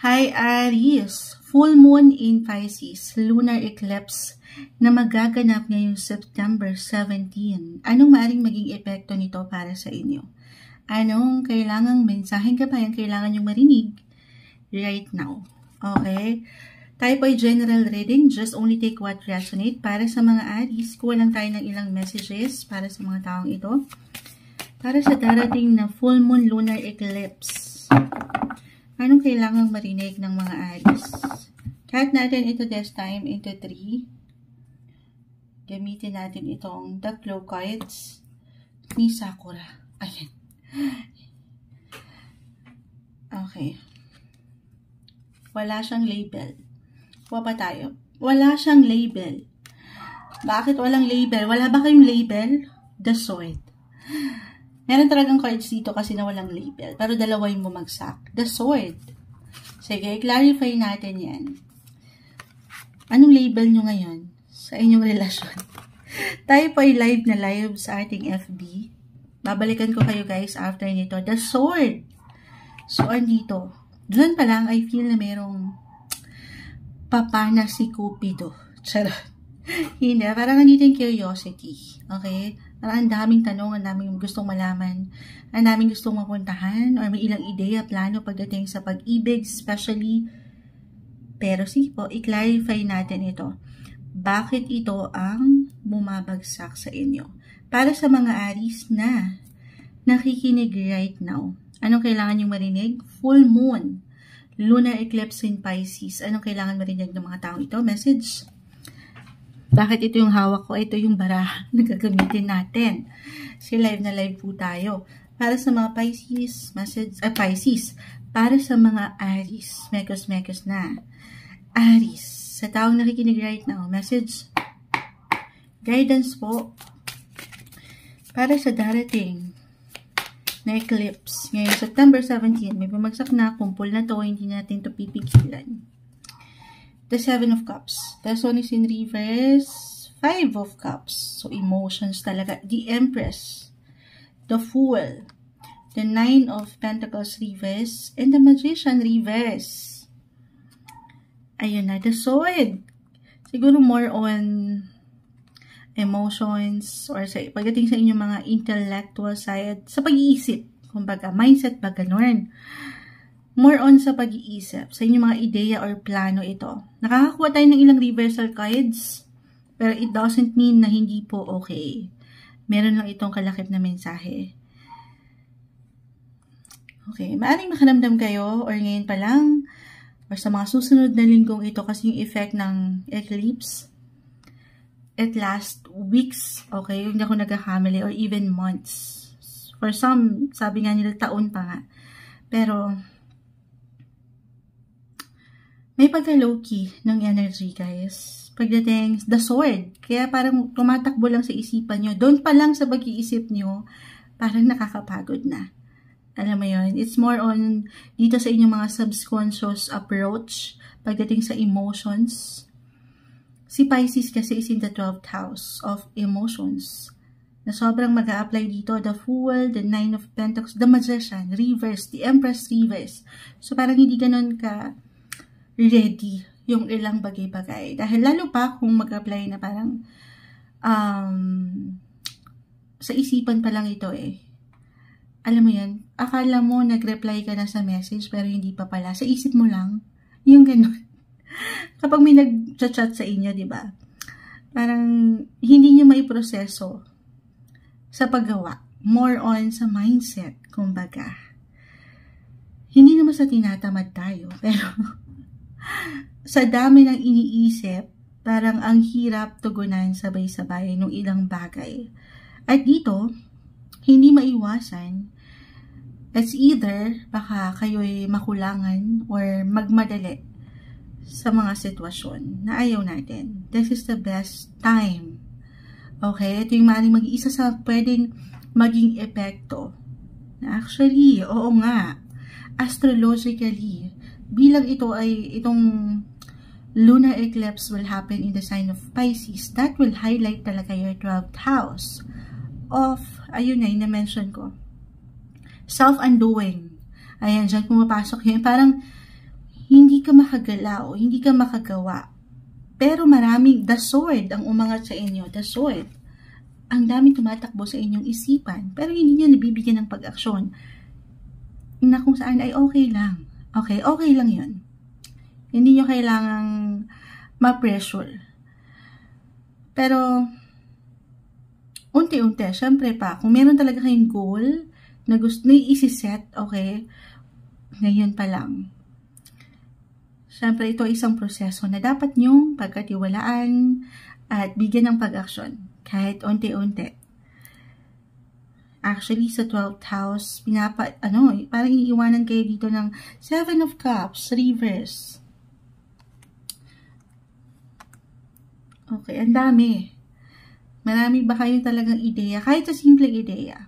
Hi Aries! Full moon in Pisces, lunar eclipse na magaganap ngayong September 17. Anong maaaring maging epekto nito para sa inyo? Anong kailangang mensaheng gabayan kailangan nyo marinig right now? Okay? Tayo po ay general reading. Just only take what resonate. Para sa mga Aries, kuha lang tayo ng ilang messages para sa mga taong ito. Para sa darating na full moon lunar eclipse. Anong kailangang marinig ng mga Aries? Cut natin ito this time into 3. Gamitin natin itong tatlo cards ni Sakura. Ayan. Okay. Wala siyang label. Kuha pa tayo. Wala siyang label. Bakit walang label? Wala ba kayong label? The Sword. Meron talagang cards dito kasi na walang label. Pero dalawa yung bumagsak. The Sword. Sige, clarify natin yan. Anong label nyo ngayon sa inyong relasyon? Tayo po ay live na live sa ating FB. Babalikan ko kayo guys after nito. The Sword. So, andito. Doon pa lang, I feel na merong papana si Cupido. Charot. Hindi. Parang nandito yung curiosity. Okay? Parang ang daming tanong, ang daming gustong malaman, ang daming gustong mapuntahan, or may ilang ideya, plano pagdating sa pag-ibig, especially. Pero sige po, i-clarify natin ito. Bakit ito ang bumabagsak sa inyo? Para sa mga Aries na nakikinig right now, anong kailangan yung marinig? Full moon, lunar eclipse in Pisces. Anong kailangan marinig ng mga taong ito? Message. Bakit ito yung hawak ko? Ito yung baraha na gagamitin natin. Kasi live na live po tayo. Para sa mga Pisces, message, Pisces. Para sa mga Aries, mekos-mekos na. Aries, sa taong nakikinig right now, message, guidance po. Para sa darating na eclipse, ngayong September 17, may bumagsak na, kumpul na to, hindi natin to pipigilan. The Seven of Cups. The Sun is in reverse. Five of Cups. So, emotions talaga. The Empress. The Fool. The Nine of Pentacles reverse. And the Magician reverse. Ayun na. The Sword. Siguro more on emotions or sa pagdating sa inyong mga intellectual side. Sa pag-iisip. Kumbaga, mindset ba ganun? More on sa pag-iisip, sa inyong mga ideya or plano ito. Nakakakuha tayo ng ilang reversal cards, pero it doesn't mean na hindi po okay. Meron lang itong kalakip na mensahe. Okay, maaaring makaramdam kayo, or ngayon pa lang, or sa mga susunod na linggong ito, kasi yung effect ng eclipse, it lasts weeks, okay? Hindi ako nagkakamali, or even months. For some, sabi nga nila, taon pa nga. Pero, may pagka-low-key ng energy, guys. Pagdating, the sword. Kaya parang tumatakbo lang sa isipan nyo. Doon pa lang sa pag-iisip nyo, parang nakakapagod na. Alam mo yun? It's more on dito sa inyong mga subconscious approach. Pagdating sa emotions. Si Pisces kasi is in the 12th house of emotions. Na sobrang mag-a-apply dito. The Fool, the Nine of Pentacles, the Magician, reverse, the Empress reverse. So parang hindi ganun ka ready yung ilang bagay-bagay. Dahil lalo pa kung mag-apply na parang sa isipan pa lang ito eh. Alam mo yan, akala mo nag-reply ka na sa message pero hindi pa pala. Sa isip mo lang, yung ganun. Kapag may nag-chat sa inyo, di ba? Parang hindi nyo may proseso sa paggawa. More on sa mindset, kumbaga. Hindi naman sa tinatamad tayo, pero sa dami ng iniisip, parang ang hirap tugunan sabay-sabay ng ilang bagay. At dito, hindi maiwasan, it's either baka kayo'y makulangan or magmadali sa mga sitwasyon na ayaw natin. This is the best time. Okay? Ito yung maaaring mag-iisa sa pwedeng maging epekto. Actually, oo nga, astrologically, bilang ito ay itong lunar eclipse will happen in the sign of Pisces, that will highlight talaga your 12th house of, ayun na, yung na-mention ko, self-undoing. Ayan, dyan pumapasok yun. Parang hindi ka makagalaw, hindi ka makagawa. Pero maraming, the sword ang umangat sa inyo, the sword. Ang daming tumatakbo sa inyong isipan, pero hindi nyo nabibigyan ng pag-aksyon na kung saan ay okay lang. Okay, okay lang yun. Hindi nyo kailangang ma-pressure. Pero, unti-unti, syempre pa, kung meron talaga kayong goal na gusto na isi-set, okay, ngayon pa lang. Syempre, ito ay isang proseso na dapat nyong pagkatiwalaan at bigyan ng pag-aksyon kahit unti-unti. Actually, sa 12th house, parang iniiwanan kayo dito ng 7 of Cups, reverse. Okay, ang dami. Marami ba kayong talagang ideya? Kahit sa simpleng ideya.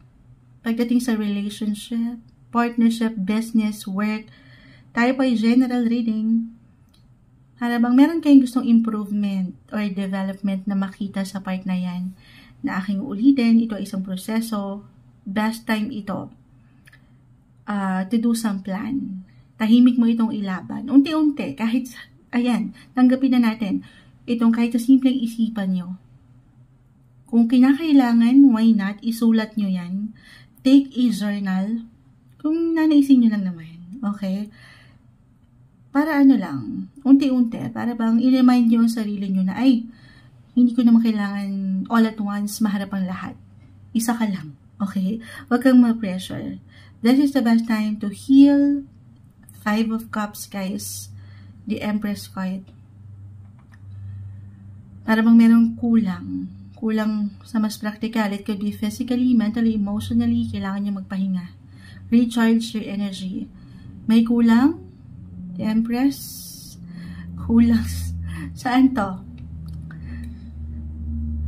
Pagdating sa relationship, partnership, business, work, tayo po ay general reading. Para bang meron kayong gustong improvement or development na makita sa part na yan na aking ulitin, ito ay isang proseso, best time ito to do some plan. Tahimik mo itong ilaban. Unti-unti, kahit, ayan, tanggapin na natin, itong kahit sa simpleng isipan nyo. Kung kinakailangan, why not, isulat nyo yan. Take a journal, kung nanaisin nyo lang naman, okay? Para lang, unti-unti, para bang i-remind nyo ang sarili nyo na, ay, hindi ko naman kailangan all at once maharap ang lahat. Isa ka lang, okay? Huwag kang ma-pressure. This is the best time to heal. 5 of Cups, guys. The Empress card. Para bang merong kulang sa mas practical. It could be physically, mentally, emotionally, kailangan nyo magpahinga. Recharge your energy. May kulang? The Empress, kulang. Saan to?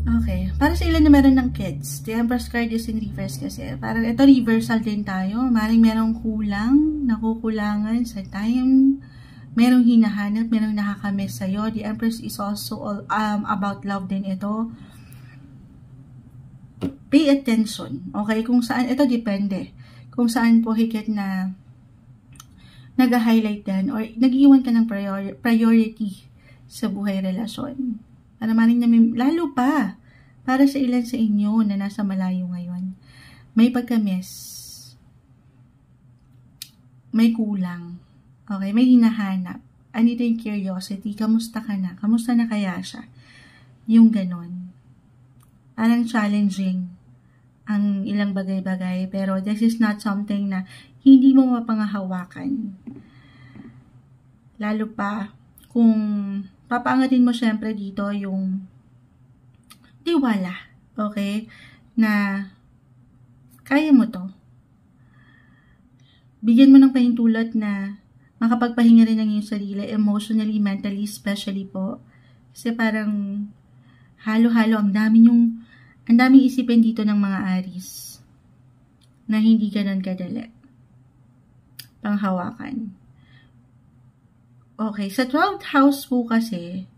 Okay. Para sa ilan na meron ng kids, the Empress card is in reverse kasi. Parang ito reversal din tayo. Maring merong kulang, nakukulangan sa time, merong hinahanap, merong nakakamiss sa'yo. The Empress is also all, about love din ito. Pay attention. Okay? Kung saan, ito depende. Kung saan po higit na nag-highlight din or nag-iwan ka ng priority sa buhay relasyon. Para maring namin, lalo pa, para sa ilan sa inyo na nasa malayo ngayon, may pagka-miss, may kulang, okay, may hinahanap, andito yung curiosity, kamusta ka na? Kamusta na kaya siya? Yung ganon. Parang challenging ang ilang bagay-bagay, pero this is not something na hindi mo mapangahawakan. Lalo pa, kung papaangatin mo syempre dito yung tiwala, okay? Na kaya mo to. Bigyan mo ng pahintulot na makapagpahinga rin ng iyong sarili, emotionally, mentally, especially po. Kasi parang halo-halo, ang daming isipin dito ng mga Aries na hindi ganun kadali panghawakan. Okay, sa 12th house po kasi,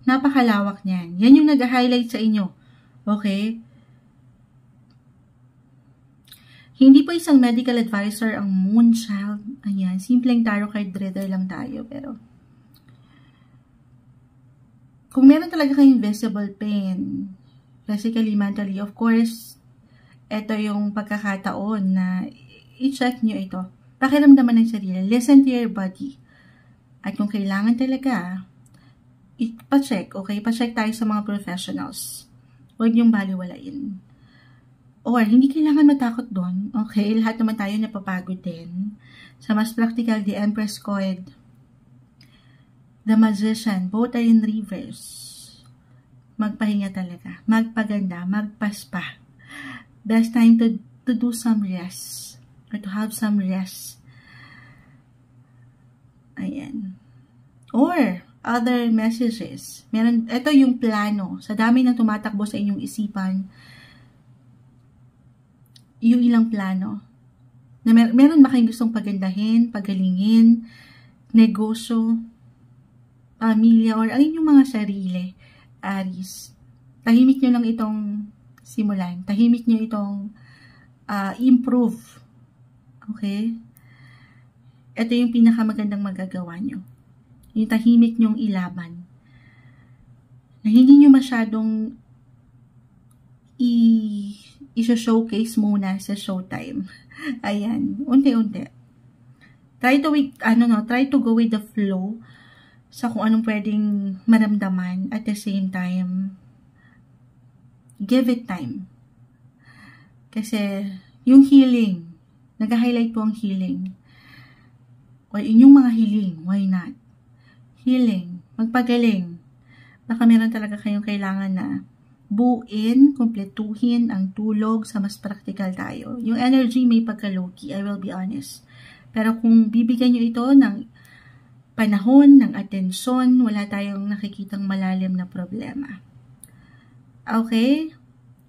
napakalawak niyan. Yan yung nag-highlight sa inyo. Okay? Hindi po isang medical advisor ang Moonchild. Ayan, simpleng tarot card reader lang tayo. Pero, kung meron talaga kayong visible pain, physically, mentally, of course, ito yung pagkakataon na i-check nyo ito. Pakiramdaman ng sarili. Listen to your body. At kung kailangan talaga, ipa-check, okay? Pa-check tayo sa mga professionals. Huwag niyong baliwalain. Or, hindi kailangan matakot doon. Okay? Lahat naman tayo napapagod din. Sa mas practical, the Empress card, the Magician, both are in reverse. Magpahinga talaga. Magpaganda. Magpaspa. Best time to do some rest. Or to have some rest. Ayan. Or, other messages. Ito yung plano. Sa dami ng tumatakbo sa inyong isipan, yung ilang plano. Na meron ba kayong gustong pagandahin, pagalingin, negosyo, pamilya, or ang inyong mga sarili, Aries. Tahimik nyo lang itong simulan. Tahimik nyo itong improve. Okay? Ito yung pinakamagandang magagawa nyo. yung tahimik nyong ilaban, na hindi nyo masyadong i-showcase muna sa showtime. Ayan, unti-unti. Try to go with the flow sa kung anong pwedeng maramdaman. At the same time, give it time. Kasi, yung healing, nag-highlight po ang healing. O inyong mga healing, why not? Healing, magpagaling. Baka meron talaga kayong kailangan na buuin, kumpletuhin ang tulog sa mas practical tayo. Yung energy may pagka-low-key, I will be honest. Pero kung bibigyan nyo ito ng panahon, ng atensyon, wala tayong nakikitang malalim na problema. Okay?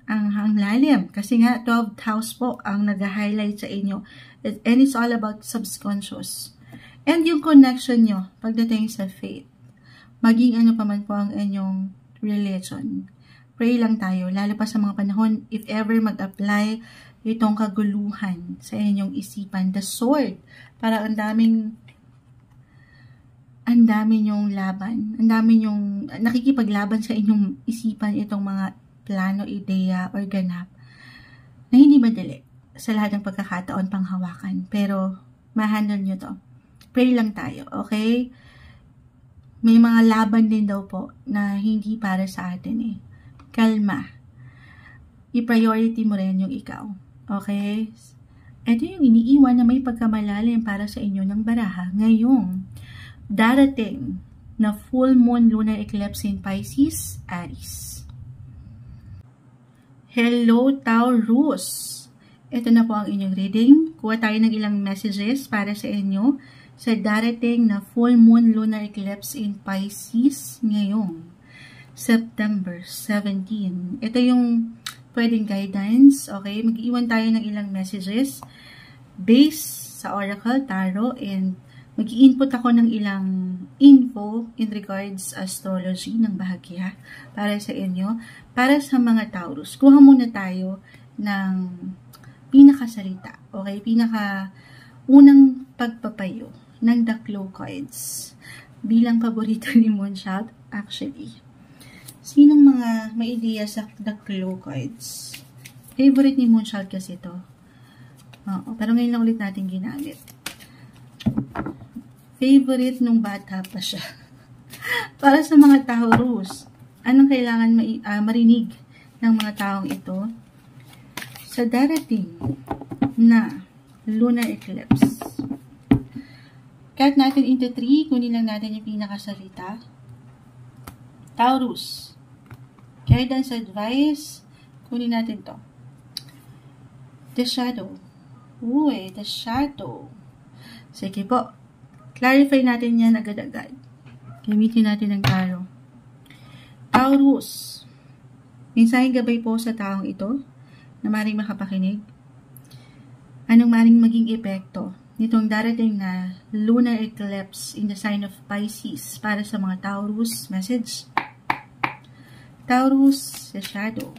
Ang lalim. Kasi nga, 12th house po ang nag-highlight sa inyo. And it's all about subconscious. And yung connection nyo, pagdating sa faith, maging ano pa man po ang inyong religion. Pray lang tayo, lalo pa sa mga panahon, if ever mag-apply itong kaguluhan sa inyong isipan, the sword, para ang dami nyong laban, ang dami nyong nakikipaglaban sa inyong isipan itong mga plano, ideya, or ganap, na hindi madali sa lahat ng pagkakataon panghawakan, pero ma-handle nyo to. Pray lang tayo, okay? May mga laban din daw po na hindi para sa atin eh. Kalma. I-priority mo rin yung ikaw. Okay? Ito yung iniiwan na may pagkamalalim para sa inyo ng baraha ngayong darating na full moon lunar eclipse in Pisces, Aries. Hello, Taurus! Ito na po ang inyong reading. Kuha tayo ng ilang messages para sa inyo sa darating na full moon lunar eclipse in Pisces ngayong September 17. Ito yung pwedeng guidance, okay? Mag-iwan tayo ng ilang messages based sa Oracle, Tarot, and mag-i-input ako ng ilang info in regards astrology ng bahagya para sa inyo. Para sa mga Taurus, kuha muna tayo ng pinakasalita, okay? Unang pagpapayo ng The Clue cards. Bilang paborito ni Moonshot, actually. Sinong mga may ideya sa The Clue cards? Favorite ni Moonshot kasi ito. Oo, pero ngayon lang ulit natin ginamit. Favorite nung bata pa siya. Para sa mga Taurus, anong kailangan marinig ng mga taong ito sa darating na lunar eclipse? Cut natin into 3, kunin lang natin yung pinakasalita. Taurus, guidance, advice, kunin natin to. The Shadow. Uy, The Shadow. Sige po, clarify natin yan agad-agad. Gamitin natin ang tarot. Taurus, mensaheng gabay po sa taong ito na maring makapakinig. Anong maring maging epekto nitong darating na lunar eclipse in the sign of Pisces para sa mga Taurus? Message. Taurus, The Shadow.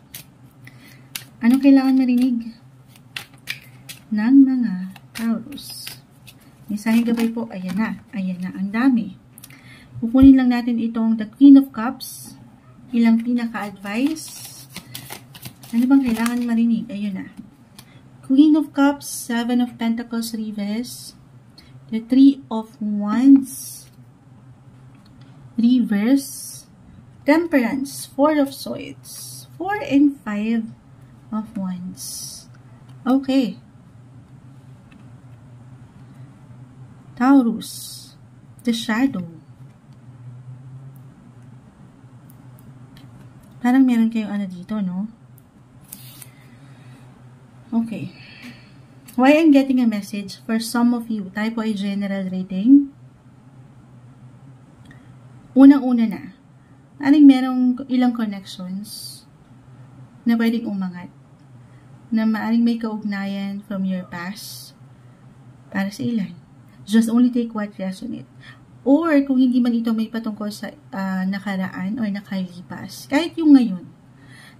Anong kailangan marinig ng mga Taurus? Mensaheng gabay po, ayan na, ang dami. Kukunin lang natin itong The Queen of Cups, ilang pinaka-advice. Ano bang kailangan marinig? Ayun na. Queen of Cups, 7 of Pentacles reverse, the 3 of Wands reverse, Temperance, 4 of Swords, 4 and 5 of Wands. Okay. Taurus, The Shadow. Parang meron kayong ano dito, no? Okay. Why I'm getting a message for some of you, tayo po ay general reading. Unang-una na, aling merong ilang connections na pwedeng umangat, na maaring may kaugnayan from your past para sa ilan. Just only take what resonate. Or kung hindi man ito may patungkol sa nakaraan or nakalipas, kahit yung ngayon,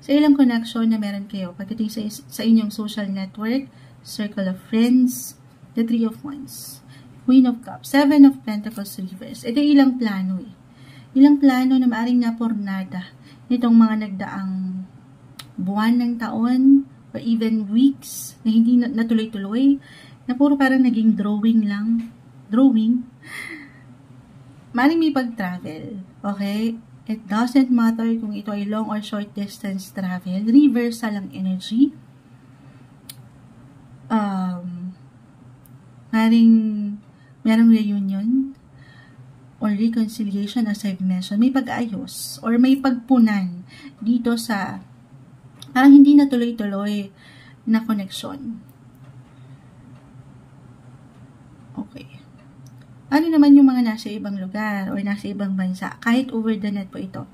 sa ilang connection na meron kayo pagdating sa inyong social network, circle of friends, the 3 of Wands. Queen of Cups, Seven of Pentacles reverse. Ito ilang plano eh. Ilang plano na maaring napornada nitong mga nagdaang buwan ng taon or even weeks na hindi natuloy-tuloy, na puro parang naging drawing lang. Drawing. Maaring may pag-travel. Okay? It doesn't matter kung ito ay long or short distance travel. Reversal ang energy. Merong reunion or reconciliation as I've mentioned. May pag-ayos or may pagpunan dito sa parang hindi na tuloy-tuloy na koneksyon. Okay. Ano naman yung mga nasa ibang lugar or nasa ibang bansa? Kahit over the net po ito.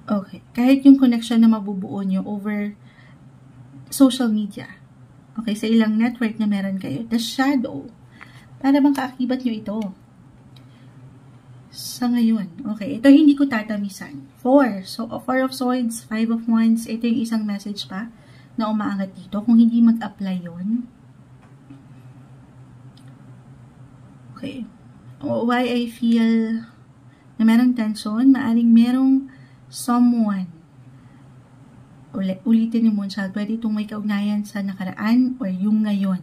Okay. Kahit yung connection na mabubuo nyo over social media. Okay. Sa ilang network na meron kayo. The shadow. Para bang kaakibat nyo ito? Sa ngayon. Okay. Ito hindi ko tatamisan. 4. So, 4 of Swords, 5 of Wands. Ito yung isang message pa na umaangat dito. Kung hindi mag-apply yun. Okay. Why I feel na merong tension, maaring merong someone, ulitin ni Moonchild, pwede itong may kaugnayan sa nakaraan or yung ngayon.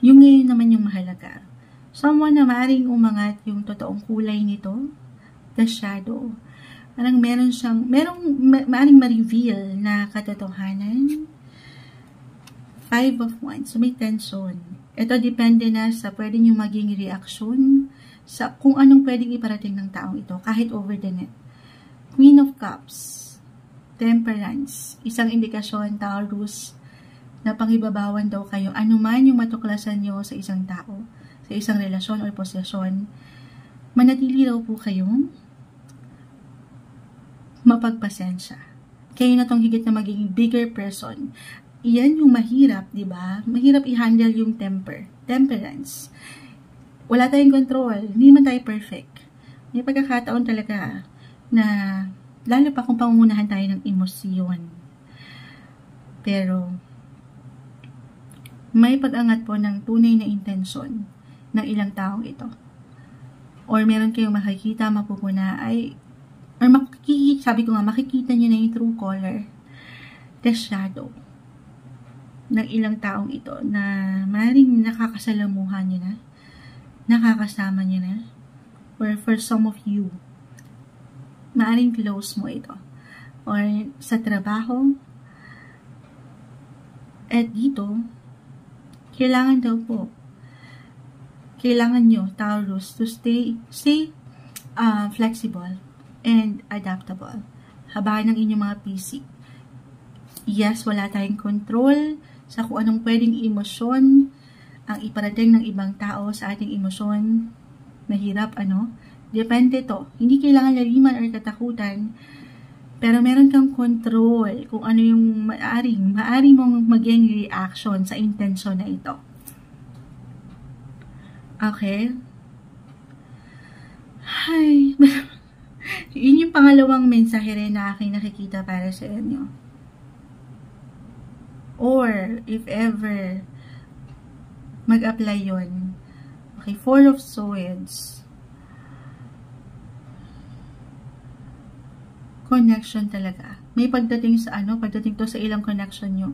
Yung ngayon naman yung mahalaga. Someone na maaring umangat yung totoong kulay nito, the shadow. Parang maaring ma-reveal na katotohanan. 5 of Wands, so may tension. Ito depende na sa pwede nyo maging reaksyon sa kung anong pwedeng iparating ng taong ito, kahit over the net. Queen of Cups, Temperance, isang indikasyon, Taurus, na pangibabawan daw kayo, anuman yung matuklasan nyo sa isang tao, sa isang relasyon o posisyon, manatili daw po kayong mapagpasensya. Kayo na tong higit na magiging bigger person. Iyan yung mahirap, di ba? Mahirap i-handle yung temperance. Wala tayong control. Hindi man tayo perfect. May pagkakataon talaga na lalo pa kung pangungunahan tayo ng emosyon. Pero may pag-angat po ng tunay na intensyon ng ilang taong ito. Or meron kayong makikita, mapupuna ay or sabi ko nga, makikita nyo na yung true color, the shadow ng ilang taong ito na maaaring nakakasalamuhan nyo na, nakakasama nyo na, or for some of you, maaaring close mo ito, or sa trabaho, at dito, kailangan daw po, kailangan nyo, Taurus, to stay flexible and adaptable. Habaan ng inyong mga PC. Yes, wala tayong control sa kung anong pwedeng emosyon ang iparating ng ibang tao sa ating emosyon. Mahirap, Depende to. Hindi kailangan laliman or katakutan, pero meron kang control kung ano yung maaari mong maging reaction sa intensyon na ito. Okay? Hi. Yun yung pangalawang mensahe rin na aking nakikita para sa inyo. Or, if ever, mag-apply yun. Okay, 4 of Swords. Connection talaga. May pagdating sa pagdating to sa ilang connection nyo.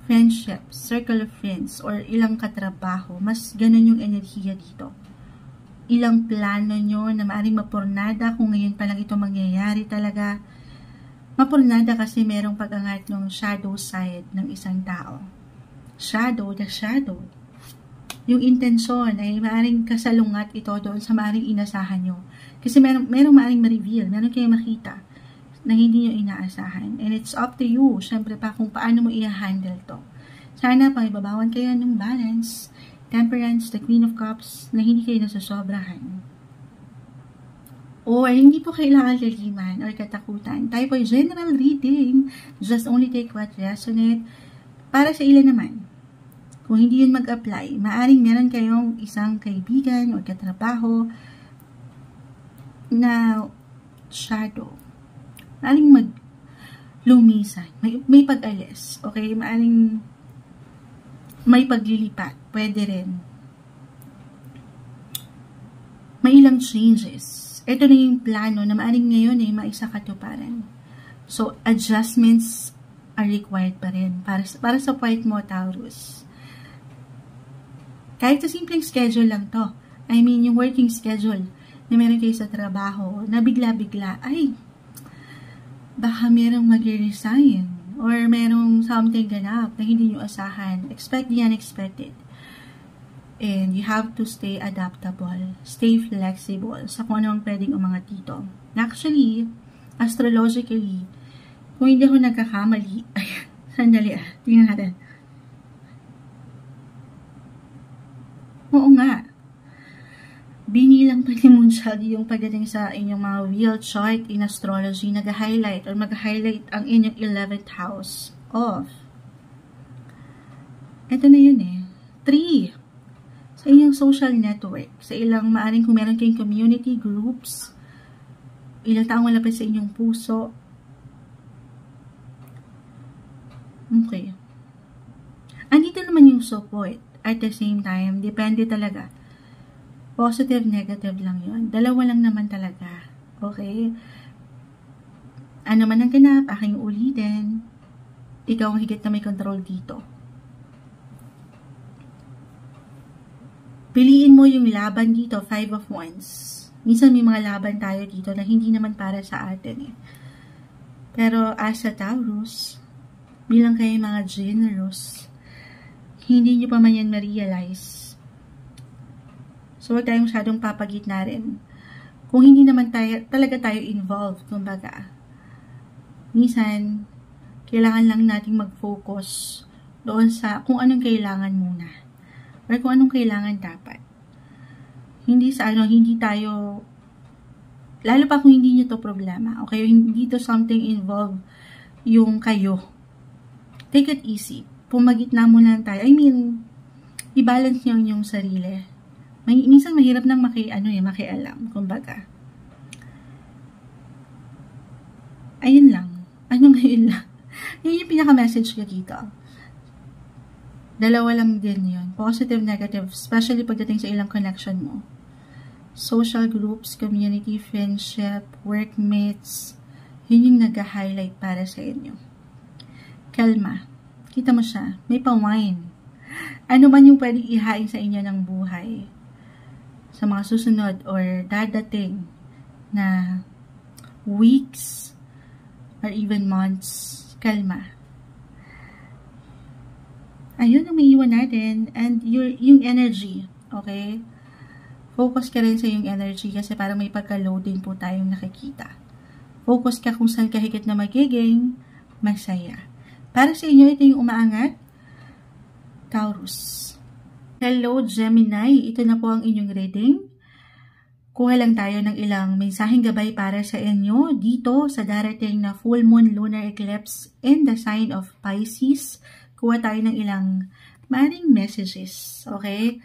Friendship, circle of friends, or ilang katrabaho. Mas ganun yung enerhiya dito. Ilang plano nyo na maaaring mapurnada kung ngayon pa lang ito mangyayari talaga. Mapurnada kasi merong pag-angat ng shadow side ng isang tao. Shadow, the shadow. Yung intensyon ay maaaring kasalungat ito doon sa maaaring inasahan nyo. Kasi merong maaaring ma-reveal, meron kayong makita na hindi nyo inaasahan. And it's up to you, syempre pa, kung paano mo i-handle to. Sana pangibabawan kayo ng balance, Temperance, the Queen of Cups, na hindi kayo nasasobrahan. Or hindi po kailangan laliman or katakutan. Tayo po general reading. Just only take what resonate. Para sa ilan naman, kung hindi yun mag-apply, maaring meron kayong isang kaibigan o katrabaho na shadow. Maaring maglumisan. May pag-alis. Okay? Maaring may paglilipat. Pwede rin. may ilang changes. Ito na yung plano na maaring ngayon ay maisakatuparan. So, adjustments are required pa rin para sa point mo, Taurus. Kahit sa simpleng schedule lang to, I mean yung working schedule na meron kayo sa trabaho, na bigla-bigla, ay, baka merong mag-resign or merong something ganap na hindi nyo asahan. Expect the unexpected. And you have to stay adaptable, stay flexible sa kung ano ang pwedeng umangat dito. Actually, astrologically, kung hindi ako nagkakamali, ay, sandali tingnan natin. Oo nga, binilang pa ni Moonshad yung pagdating sa inyong mga real chart in astrology, nag-highlight or mag-highlight ang inyong 11th house of, ito na yun 3, sa inyong social network, sa ilang maaring kung meron kayong community groups, ilang taong malapit sa inyong puso. Okay. Andito naman yung support. At the same time, depende talaga. Positive, negative lang yun. Dalawa lang naman talaga. Okay? Ano man ang ganap, aking ulitin. Ikaw ang higit na may control dito. Piliin mo yung laban dito, 5 of Wands. Minsan may mga laban tayo dito na hindi naman para sa atin Pero as a Taurus, bilang kayo mga generous, hindi nyo pa man yan ma-realize. So, huwag tayong masyadong papagitna rin. Kung hindi naman talaga tayo involved, kumbaga, minsan, kailangan lang nating mag-focus doon sa kung anong kailangan muna. Or kung anong kailangan dapat. Hindi tayo, lalo pa kung hindi nyo to problema, okay, hindi to something involved yung kayo. Take it easy. Pumagitna muna tayo. I mean, i-balance nyo yung sarili. Minsan mahirap nang makialam, kumbaga. Ayun lang. Ngayon lang. Yun yung pinaka-message ko dito. Dalawa lang din yun. Positive, negative. Especially pagdating sa ilang connection mo. Social groups, community, friendship, workmates. Yun yung nag-highlight para sa inyo. Kalma. Kita mo siya. May pa-wine. Ano man yung pwedeng ihain sa inyo ng buhay. Sa mga susunod or dadating na weeks or even months. Kalma. Ayun ang may iwan natin. And yung energy, okay? Focus ka rin sa yung energy kasi parang may pagka-loading po tayong nakikita. Focus ka kung saan ka higit na magiging masaya. Para sa inyo, ito yung umaangat. Taurus. Hello, Gemini. Ito na po ang inyong reading. Kuha lang tayo ng ilang mensaheng gabay para sa inyo dito sa darating na full moon lunar eclipse in the sign of Pisces. Kuha tayo ng ilang maring messages. Okay?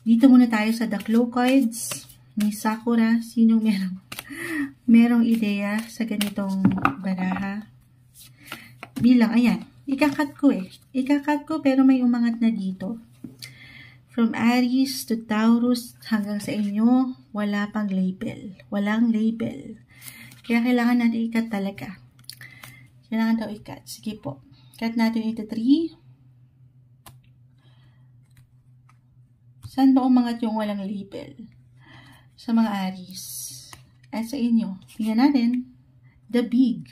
Dito muna tayo sa The Clue Cards. May Sakura. Sinong merong ideya sa ganitong baraha? Bilang, ayan. Ikakat ko pero may umangat na dito. From Aries to Taurus hanggang sa inyo, wala pang label. Walang label. Kaya kailangan natin ikat talaga. Kailangan daw ikat. Sige po. Cut natin ito 3. Saan ba umangat yung walang label? Sa mga Aries. At sa inyo. Tingnan natin. The Big.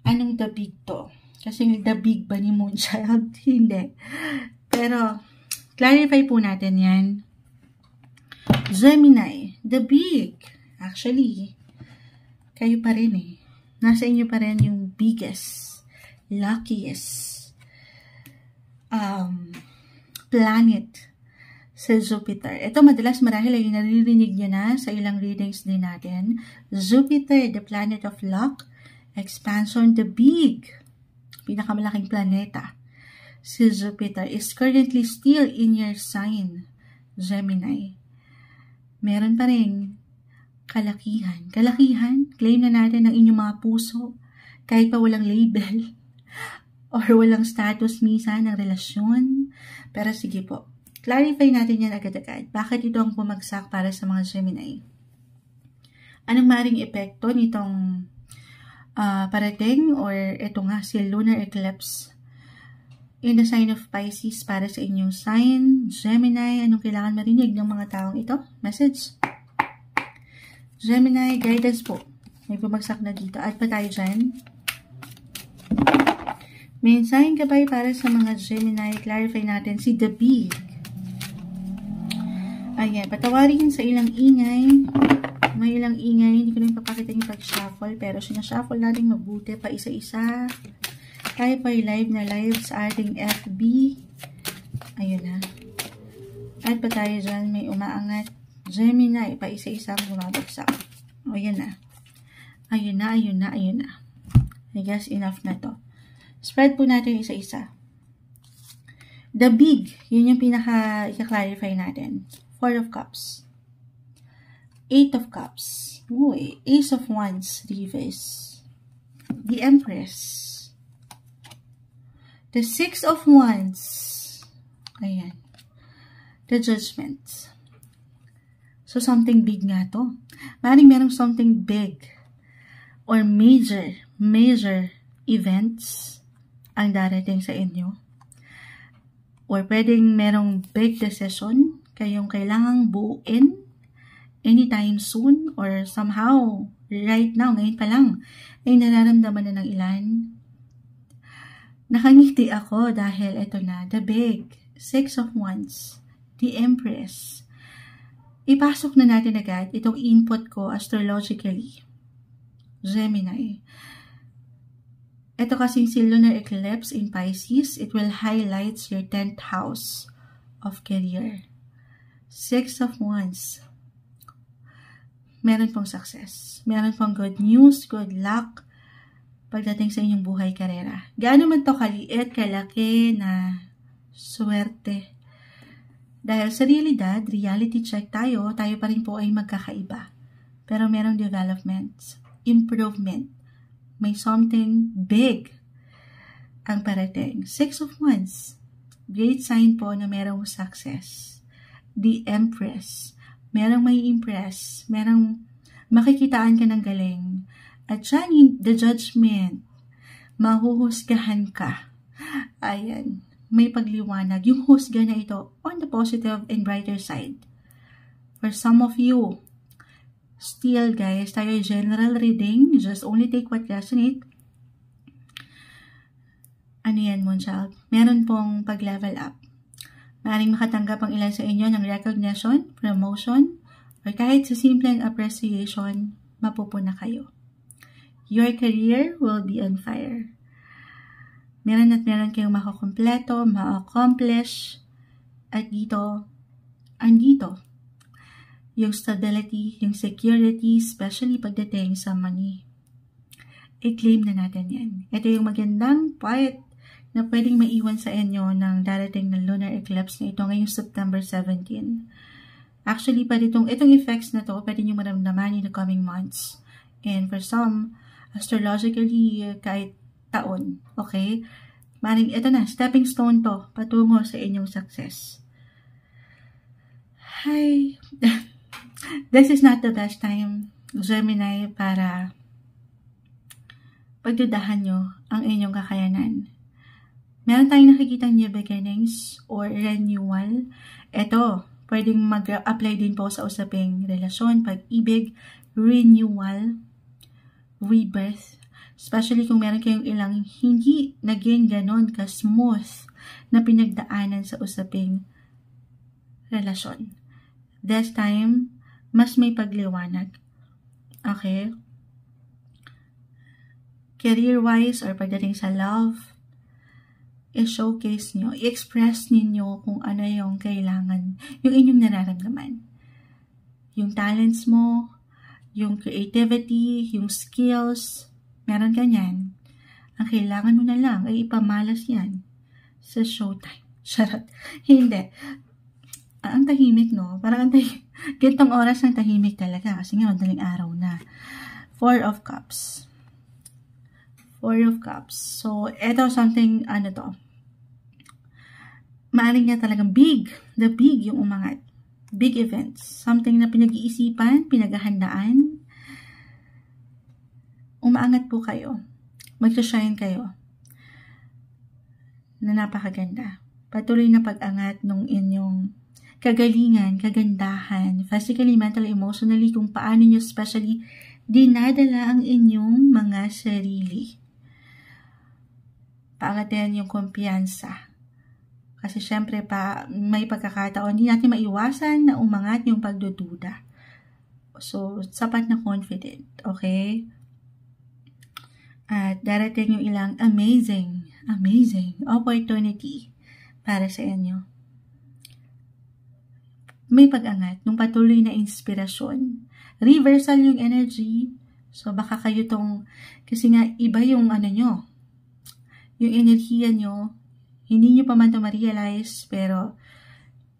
Anong The Big to? Kasi The Big ba ni Moonchild? Hindi. Pero, clarify po natin yan. Gemini. The Big. Actually, kayo pa rin Nasa inyo pa rin yung biggest, luckiest planet sa Jupiter. Ito madalas marahil ay naririnig nyo na sa ilang readings din natin. Jupiter, the planet of luck, expansion, the big, pinakamalaking planeta. Si Jupiter is currently still in your sign, Gemini. Meron pa rin kalakihan. Kalakihan, claim na natin ng inyong mga puso, kahit pa walang label or walang status minsan ng relasyon. Pero sige po, Clarify natin yan agad-agad. Bakit ito ang bumagsak para sa mga Gemini? Anong maring epekto nitong parating or ito nga si lunar eclipse in the sign of Pisces para sa inyong sign, Gemini? Anong kailangan marinig ng mga taong ito? Message. Gemini, guidance po. May bumagsak na dito. At pa tayo dyan. Mensaheng gabay para sa mga Gemini. Clarify natin si The Big. Ayan, patawarin sa ilang ingay. May ilang ingay. Hindi ko na papakita yung pag-shuffle. Pero sinashuffle natin mabuti pa isa-isa. Tayo pa live na live sa ating FB. Ayun na. At pa tayo dyan. May umaangat. Gemini, pa isa-isang bumabagsak. O, yan na. Ayun na, ayun na, ayun na. I guess enough na to. Spread po natin isa-isa. The Big, yun yung pinaka-clarify natin. 4 of Cups. 8 of Cups. Uy, Ace of Wands, Reverse. The Empress. The 6 of Wands. Ayan. The Judgment. So, something big nga to. Maring merong something big or major events ang darating sa inyo. Or pwedeng merong big decision kayong kailangang buuin anytime soon or somehow right now, ngayon pa lang, ay nararamdaman na ng ilan. Nakangiti ako dahil ito na, the big, 6 of Wands, the Empress. Ipasok na natin agad itong input ko astrologically. Gemini. Ito kasing si lunar eclipse in Pisces, it will highlight your 10th house of career. 6 of Wands. Meron pong success. Meron pong good news, good luck pagdating sa inyong buhay karera. Gaano man to kaliit, kalaki na swerte. Dahil sa reality check tayo pa rin po ay magkakaiba. Pero merong developments, improvement. May something big ang parating. 6 of Wands. Great sign po na merong success. The Empress. Merong may impress. Merong makikitaan ka ng galing. At dyan, the Judgment. Mahuhusgahan ka. Ayan. May pagliwanag. Yung husga na ito on the positive and brighter side. For some of you, still guys, tayo general reading. Just only take what resonate. Ano yan, Moonchild? Meron pong pag-level up. Maaaring makatanggap ang ilan sa inyo ng recognition, promotion, or kahit sa simpleng appreciation, mapupuna kayo. Your career will be on fire. Meron at meron kayong makakompleto, ma-accomplish, at dito, andito, yung stability, yung security, especially pagdating sa money. I-claim na natin yan. Ito yung magandang part na pwedeng maiwan sa inyo ng darating na lunar eclipse na ito ngayong September 17. Actually, itong effects na to, pwede nyo maramdaman in the coming months. And for some, astrologically, kahit taon. Okay? Maring ito na, stepping stone to, patungo sa inyong success. Hi! This is not the best time, Gemini, para pagdudahan nyo ang inyong kakayanan. Meron tayong nakikita new beginnings or renewal. Ito, pwedeng mag-apply din po sa usaping relasyon, pag-ibig, renewal, rebirth. Especially kung meron kayong ilang hindi naging ganon ka-smooth na pinagdaanan sa usaping relasyon. This time, mas may pagliwanag. Okay? Career-wise or pagdating sa love, i-showcase nyo, i-express ninyo kung ano yung kailangan, yung inyong nararamdaman. Yung talents mo, yung creativity, yung skills, meron ka niyan. Ang kailangan mo na lang ay ipamalas yan sa showtime. Charot. Hindi. Ang tahimik, no? Parang ang tahimik. Gantong oras ng tahimik talaga kasi nga madaling araw na. 4 of Cups. 4 of Cups. So, eto something, ano to? Maaring nga talagang big, the big yung umangat. Big events. Something na pinag-iisipan, pinaghahandaan. Umaangat po kayo. Mag-shine kayo. Na napakaganda. Patuloy na pag-angat ng inyong kagalingan, kagandahan, physically, mentally, emotionally, kung paano nyo especially dinadala ang inyong mga sarili. Paangatin yung kumpiyansa. Kasi syempre may pagkakataon, hindi natin maiwasan na umangat yung pagdududa. So, sapat na confident, okay? At darating yung ilang amazing opportunity para sa inyo. May pag-angat, nung patuloy na inspirasyon. Reversal yung energy. So, baka kayo kasi nga iba yung nyo, yung enerhiya nyo, hindi nyo pa man ito ma-realize, pero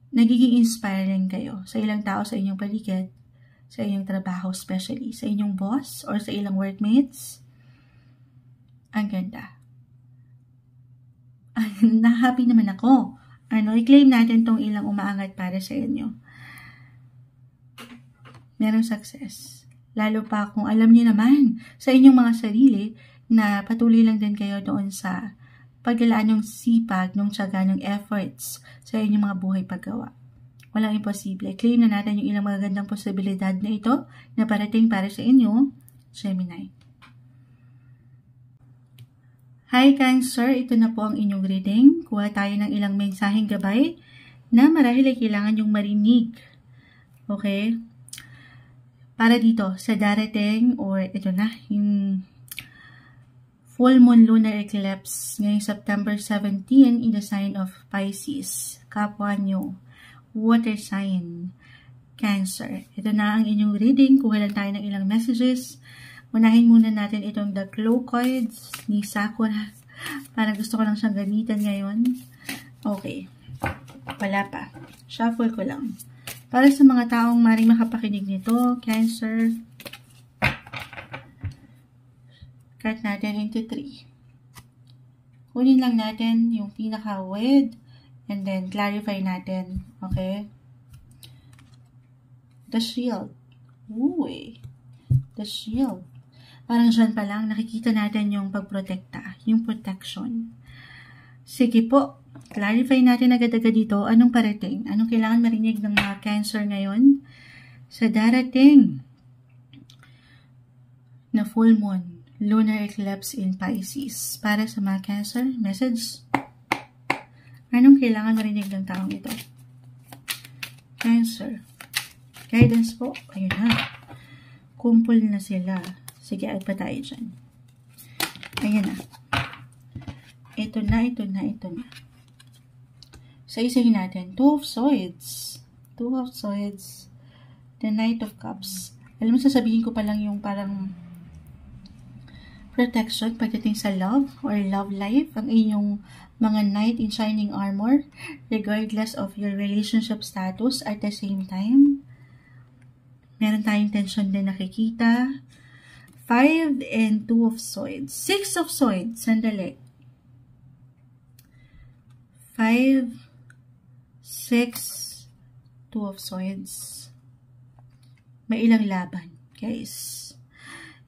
nagiging inspiring kayo sa ilang tao sa inyong paligid, sa inyong trabaho, especially sa inyong boss or sa ilang workmates. Ang ganda. Na-happy naman ako. I-claim natin tong ilang umaangat para sa inyo. Merong success. Lalo pa kung alam nyo naman sa inyong mga sarili na patuloy lang din kayo doon sa paglalaan ng sipag, ng tiyaga, ng efforts sa inyong mga buhay paggawa. Walang imposible. Claim na natin yung ilang magagandang posibilidad na ito na parating para sa inyo, Gemini. Hi Cancer, ito na po ang inyong reading. Kuha tayo ng ilang mensaheng gabay na marahil ay kailangan yung marinig. Okay? Para dito, sa darating, or ito na, yung full moon lunar eclipse ngayong September 17 in the sign of Pisces. Kapwa nyo, water sign, Cancer. Ito na ang inyong reading. Kuha lang tayo ng ilang messages. Unahin muna natin itong The Glow Cards ni Sakura. Parang gusto ko lang siyang gamitan ngayon. Okay. Wala pa. Shuffle ko lang. Para sa mga taong maring makapakinig nito, Cancer, cut natin into 3. Kunin lang natin yung pinaka-word and then clarify natin. Okay? The Shield. Uy. The Shield. Parang dyan pa lang, nakikita natin yung pagprotekta, yung protection. Sige po, clarify natin agad-agad dito anong parating, anong kailangan marinig ng mga Cancer ngayon sa darating na full moon lunar eclipse in Pisces. Para sa mga Cancer, message. Anong kailangan marinig ng taong ito? Cancer. Guidance po. Ayun na. Kumpul na sila. Sige, add pa tayo dyan. Ayan na. Ito na. Sa isahin natin. Two of Swords. The Knight of Cups. Alam mo, sasabihin ko pa lang yung parang protection pagdating sa love or love life, ang inyong mga knight in shining armor, regardless of your relationship status. At the same time, meron tayong tension din nakikita. 5 and 2 of Swords. 6 of Swords. Sandali. 5, 6, 2 of Swords. May ilang laban, guys.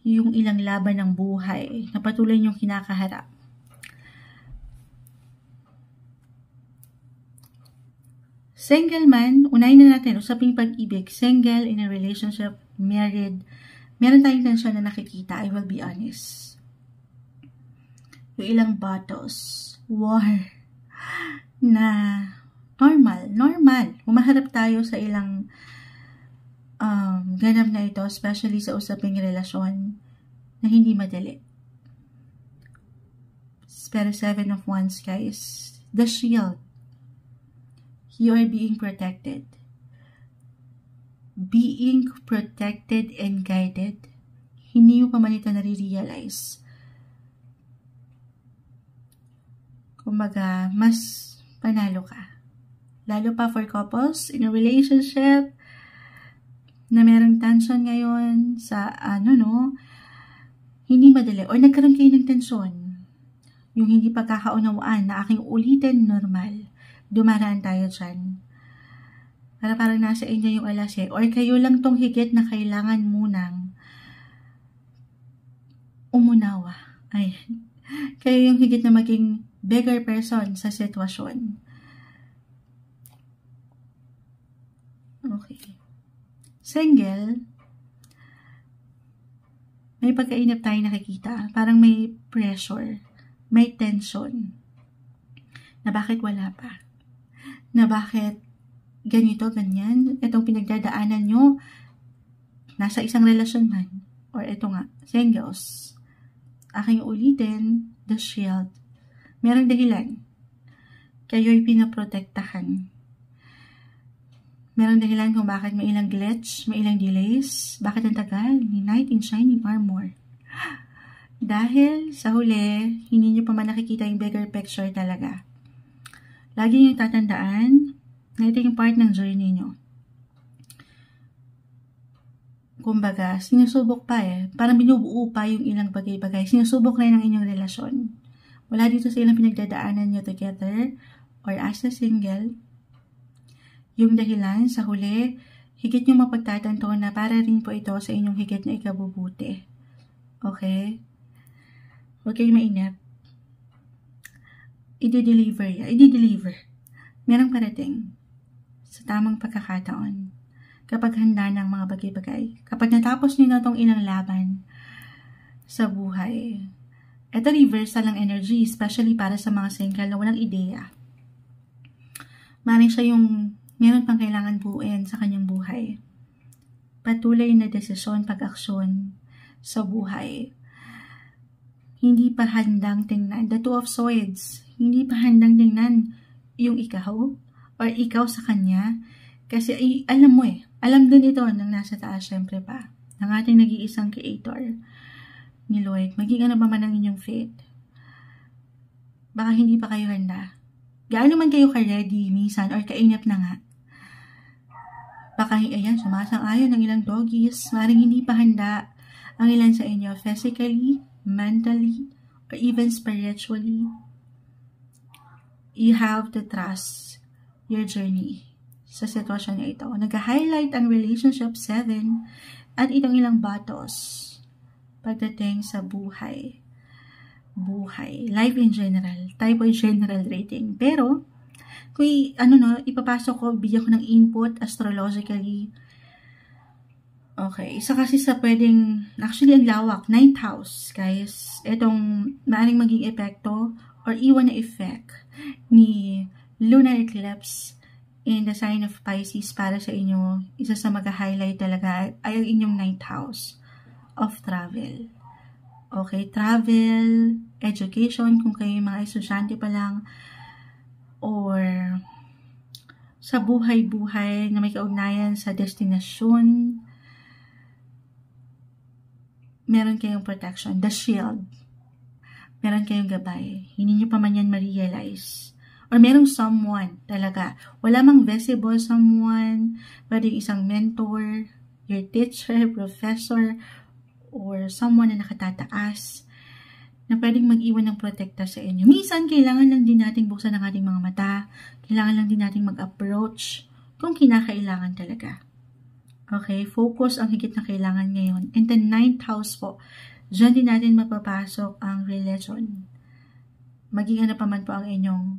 Yung ilang laban ng buhay na patuloy niyong kinakaharap. Single man, unahin na natin, usaping pag-ibig. Single, in a relationship, married. Meron tayong tensyon na nakikita, I will be honest. Yung ilang battles, war, na normal. Umaharap tayo sa ilang ganap na ito, especially sa usaping relasyon na hindi madali. Pero 7 of Wands, guys. The Shield. You are being protected. Being protected and guided. Hindi mo pa man ito nare-realize. Kumbaga, mas panalo ka. Lalo pa for couples in a relationship na merong tension ngayon sa hindi madali. O nagkaroon kayo ng tension. Yung hindi pagkakaunawaan na aking ulitin, normal. dumaraan tayo dyan. Para parang nasa inyo yung alas or kayo lang tong higit na kailangan munang umunawa. Ayan. Kayo yung higit na maging bigger person sa sitwasyon. Okay. Single, may pagkainap tayo nakikita. Parang may pressure, may tension. Na bakit wala pa? Na bakit ganito, ganyan? Itong pinagdadaanan nyo, nasa isang relasyon man. Or ito nga, singles. Aking ulitin, the shield. Merong dahilan. Kayo'y pinaprotektahan. Merong dahilan kung bakit may ilang glitch, may ilang delays. Bakit ang tagal? Ni Knight in Shining Armor. Dahil sa huli, hindi nyo pa man nakikita yung bigger picture talaga. Lagi nyo tatandaan na ito yung part ng journey nyo. Kumbaga, sinusubok pa Parang binubuo pa yung ilang bagay-bagay. Sinusubok rin ang inyong relasyon. Wala dito sa ilang pinagdadaanan nyo together or as a single. Yung dahilan sa huli, higit nyo mapagtatanto na para rin po ito sa inyong higit na ikabubuti. Okay? Huwag kayo mainip. I-deliver. Merong parating sa tamang pagkakataon. Kapag handa ng mga bagay-bagay. Kapag natapos nyo na itong ilang laban sa buhay. Ito reversal ng energy, especially para sa mga single na walang ideya. Maring siya yung meron pang kailangan buuin sa kanyang buhay. Patuloy na desisyon, pag-aksyon sa buhay. Hindi pa handang tingnan. The Two of Swords. Hindi pa handang tingnan yung ikaw or ikaw sa kanya. Kasi alam mo alam din ito ng nasa taas syempre pa. Ng ating nag-iisang creator ni Lloyd. Maging ano ba man ang inyong fate. Baka hindi pa kayo handa. Gaano man kayo ka-ready minsan or kainap na nga. Baka ayan, sumasang-ayon ng ilang doggies. Maring hindi pa handa ang ilan sa inyo physically, mentally, or even spiritually. You have to trust your journey sa sitwasyon na ito. Nag-highlight ang relationship 7 at itong ilang batos pagdating sa buhay. Life in general. Type of general rating. Pero, kung ipapasok ko, bigyan ko ng input astrologically. Okay. Isa kasi sa pwedeng, actually ang lawak, 9th house, guys. Itong maaring maging epekto or iwan na effect ni lunar eclipse in the sign of Pisces para sa inyo. Isa sa mag-highlight talaga ay ang inyong 9th house of travel. Okay, travel, education, kung kayo yung mga estudyante pa lang, or sa buhay-buhay na may kaugnayan sa destinasyon, meron kayong protection, the shield. Meron kayong gabay. Hindi nyo pa man yan ma-realize. Or merong someone talaga. Wala mang visible someone, pwedeng isang mentor, your teacher, professor, or someone na nakatataas na pwedeng mag-iwan ng protekta sa inyo. Minsan, kailangan lang din nating buksan ang ating mga mata. Kailangan lang din nating mag-approach kung kinakailangan talaga. Okay? Focus ang higit na kailangan ngayon. And the 9th house po, dyan din natin mapapasok ang religion. Maging ano pa man po ang inyong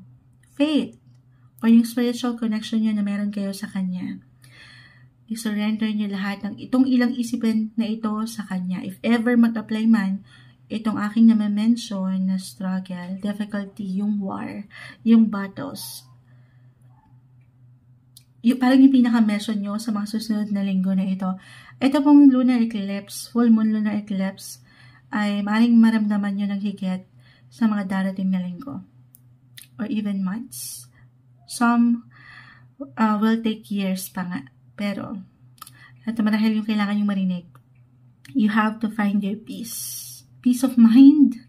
faith or yung spiritual connection nyo na meron kayo sa Kanya. I-surrender nyo lahat ng itong ilang isipin na ito sa Kanya. If ever mag-apply man, itong aking na-mention na struggle, difficulty, yung war, yung battles, parang yung pinaka-mention nyo sa mga susunod na linggo na ito. Ito pong lunar eclipse, full moon lunar eclipse, ay maaaring maramdaman nyo ng higit sa mga darating na linggo. Or even months. Some will take years pa nga. Pero, at marahil yung kailangan yung marinig, you have to find your peace. Peace of mind.